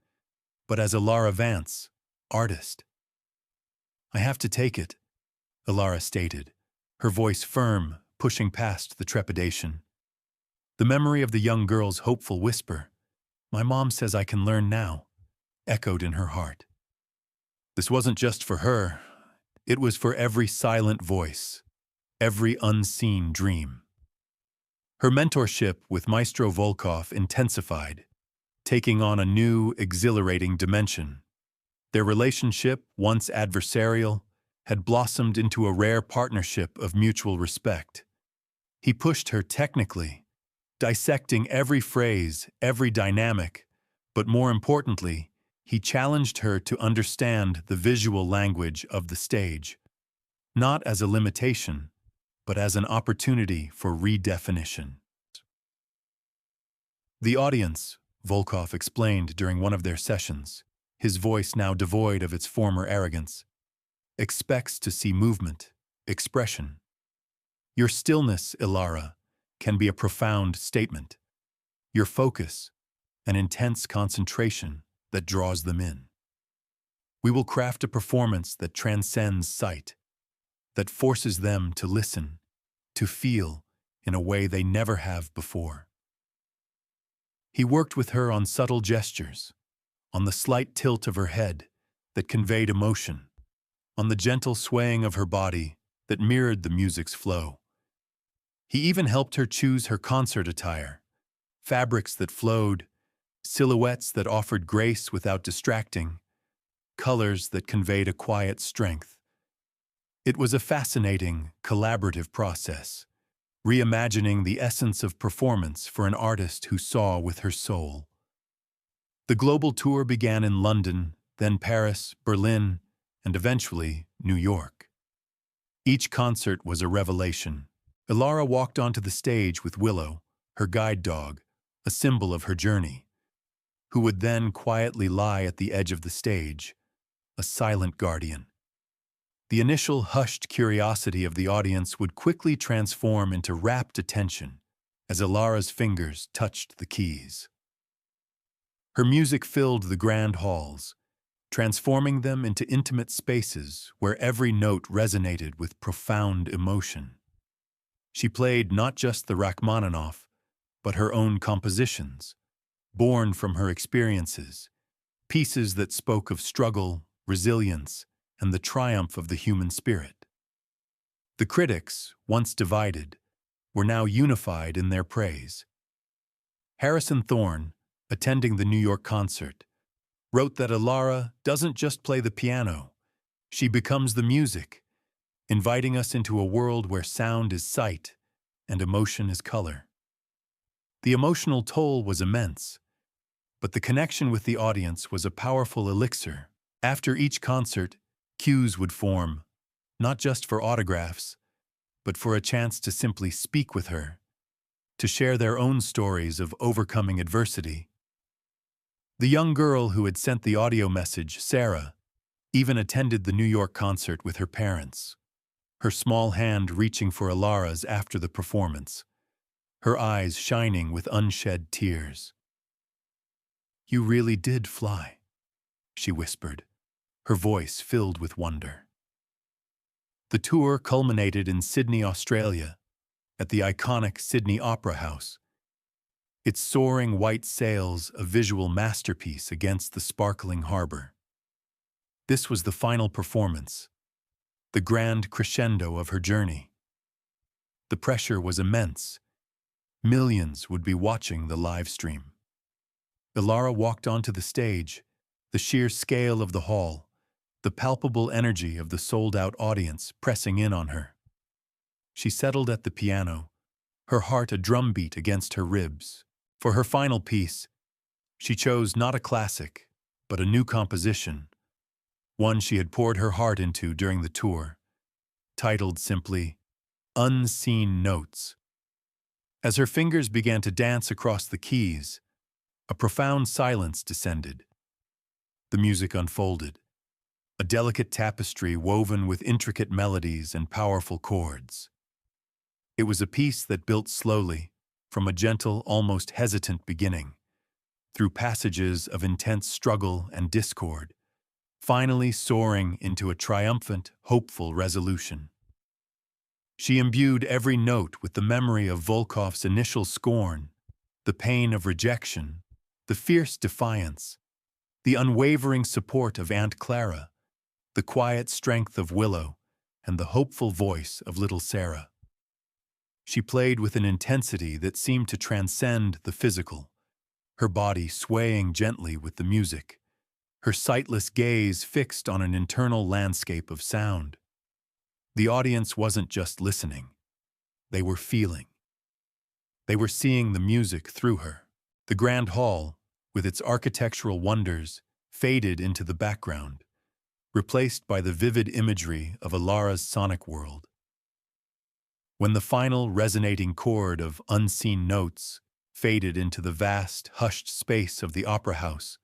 Speaker 1: but as Ilara Vance, artist. "I have to take it," Ilara stated, her voice firm, pushing past the trepidation. The memory of the young girl's hopeful whisper, "My mom says I can learn now," echoed in her heart. This wasn't just for her. It was for every silent voice, every unseen dream. Her mentorship with Maestro Volkov intensified, taking on a new, exhilarating dimension. Their relationship, once adversarial, had blossomed into a rare partnership of mutual respect. He pushed her technically, dissecting every phrase, every dynamic, but more importantly, he challenged her to understand the visual language of the stage, not as a limitation, but as an opportunity for redefinition. "The audience," Volkov explained during one of their sessions, his voice now devoid of its former arrogance, "expects to see movement, expression. Your stillness, Ilara, can be a profound statement. Your focus, an intense concentration that draws them in. We will craft a performance that transcends sight, that forces them to listen, to feel in a way they never have before." He worked with her on subtle gestures, on the slight tilt of her head that conveyed emotion, on the gentle swaying of her body that mirrored the music's flow. He even helped her choose her concert attire, fabrics that flowed, silhouettes that offered grace without distracting, colors that conveyed a quiet strength. It was a fascinating, collaborative process, reimagining the essence of performance for an artist who saw with her soul. The global tour began in London, then Paris, Berlin, and eventually New York. Each concert was a revelation. Ilara walked onto the stage with Willow, her guide dog, a symbol of her journey, who would then quietly lie at the edge of the stage, a silent guardian. The initial hushed curiosity of the audience would quickly transform into rapt attention as Ilara's fingers touched the keys. Her music filled the grand halls, transforming them into intimate spaces where every note resonated with profound emotion. She played not just the Rachmaninoff, but her own compositions, born from her experiences, pieces that spoke of struggle, resilience, and the triumph of the human spirit. The critics, once divided, were now unified in their praise. Harrison Thorne, attending the New York concert, wrote that Ilara doesn't just play the piano, she becomes the music, inviting us into a world where sound is sight and emotion is color. The emotional toll was immense, but the connection with the audience was a powerful elixir. After each concert, queues would form, not just for autographs, but for a chance to simply speak with her, to share their own stories of overcoming adversity. The young girl who had sent the audio message, Sarah, even attended the New York concert with her parents, her small hand reaching for Ilara's after the performance, her eyes shining with unshed tears. "You really did fly," she whispered, her voice filled with wonder. The tour culminated in Sydney, Australia, at the iconic Sydney Opera House, its soaring white sails a visual masterpiece against the sparkling harbor. This was the final performance, the grand crescendo of her journey. The pressure was immense. Millions would be watching the live stream. Ilara walked onto the stage, the sheer scale of the hall, the palpable energy of the sold-out audience pressing in on her. She settled at the piano, her heart a drumbeat against her ribs. For her final piece, she chose not a classic, but a new composition, one she had poured her heart into during the tour, titled simply, Unseen Notes. As her fingers began to dance across the keys, a profound silence descended. The music unfolded, a delicate tapestry woven with intricate melodies and powerful chords. It was a piece that built slowly, from a gentle, almost hesitant beginning, through passages of intense struggle and discord, finally soaring into a triumphant, hopeful resolution. She imbued every note with the memory of Volkov's initial scorn, the pain of rejection, the fierce defiance, the unwavering support of Aunt Clara, the quiet strength of Willow, and the hopeful voice of little Sarah. She played with an intensity that seemed to transcend the physical, her body swaying gently with the music, her sightless gaze fixed on an internal landscape of sound. The audience wasn't just listening. They were feeling. They were seeing the music through her. The grand hall, with its architectural wonders, faded into the background, replaced by the vivid imagery of Ilara's sonic world. When the final resonating chord of Unseen Notes faded into the vast, hushed space of the opera house,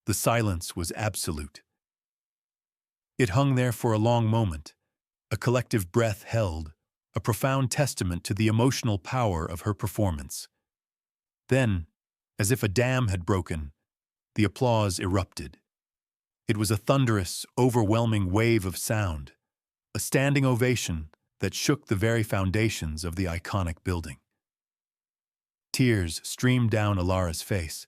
Speaker 1: the silence was absolute. It hung there for a long moment, a collective breath held, a profound testament to the emotional power of her performance. Then, as if a dam had broken, the applause erupted. It was a thunderous, overwhelming wave of sound, a standing ovation that shook the very foundations of the iconic building. Tears streamed down Ilara's face,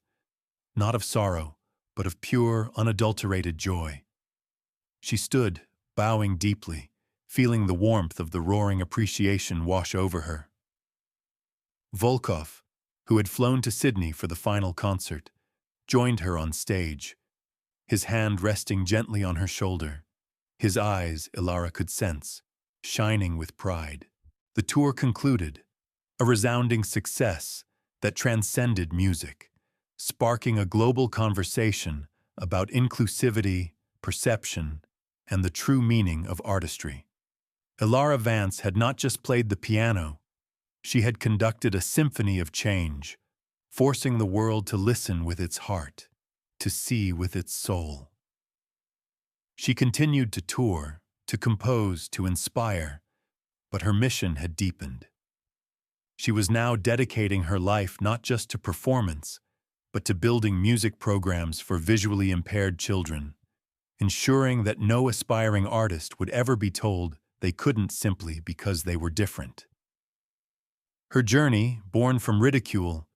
Speaker 1: not of sorrow, but of pure, unadulterated joy. She stood, bowing deeply, feeling the warmth of the roaring appreciation wash over her. Volkov, who had flown to Sydney for the final concert, joined her on stage, his hand resting gently on her shoulder, his eyes, Ilara could sense, shining with pride. The tour concluded, a resounding success that transcended music, sparking a global conversation about inclusivity, perception, and the true meaning of artistry. Ilara Vance had not just played the piano, she had conducted a symphony of change, forcing the world to listen with its heart, to see with its soul. She continued to tour, to compose, to inspire, but her mission had deepened. She was now dedicating her life not just to performance, but to building music programs for visually impaired children, ensuring that no aspiring artist would ever be told they couldn't simply because they were different. Her journey, born from ridicule,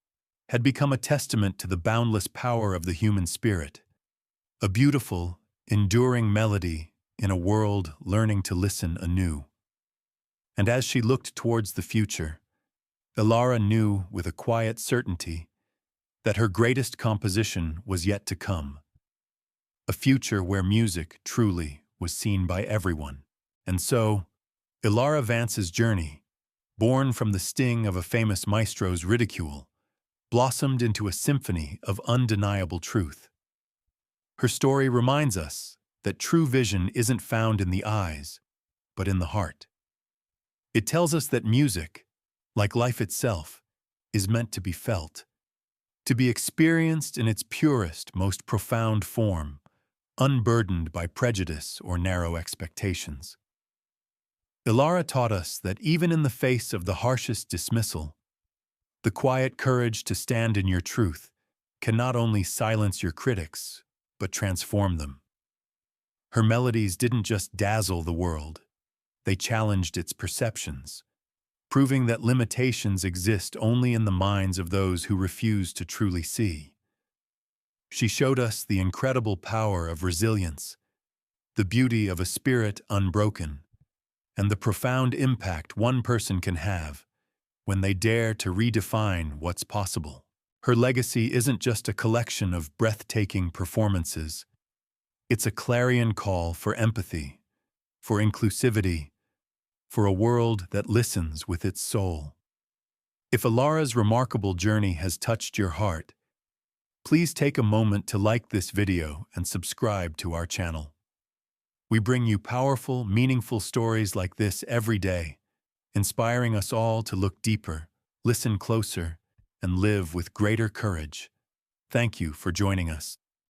Speaker 1: had become a testament to the boundless power of the human spirit, a beautiful, enduring melody in a world learning to listen anew. And as she looked towards the future, Ilara knew with a quiet certainty that her greatest composition was yet to come, a future where music truly was seen by everyone. And so, Ilara Vance's journey, born from the sting of a famous maestro's ridicule, blossomed into a symphony of undeniable truth. Her story reminds us that true vision isn't found in the eyes, but in the heart. It tells us that music, like life itself, is meant to be felt, to be experienced in its purest, most profound form, unburdened by prejudice or narrow expectations. Ilara taught us that even in the face of the harshest dismissal, the quiet courage to stand in your truth can not only silence your critics, but transform them. Her melodies didn't just dazzle the world, they challenged its perceptions, proving that limitations exist only in the minds of those who refuse to truly see. She showed us the incredible power of resilience, the beauty of a spirit unbroken, and the profound impact one person can have when they dare to redefine what's possible. Her legacy isn't just a collection of breathtaking performances. It's a clarion call for empathy, for inclusivity, for a world that listens with its soul. If Ilara's remarkable journey has touched your heart, please take a moment to like this video and subscribe to our channel. We bring you powerful, meaningful stories like this every day, inspiring us all to look deeper, listen closer, and live with greater courage. Thank you for joining us.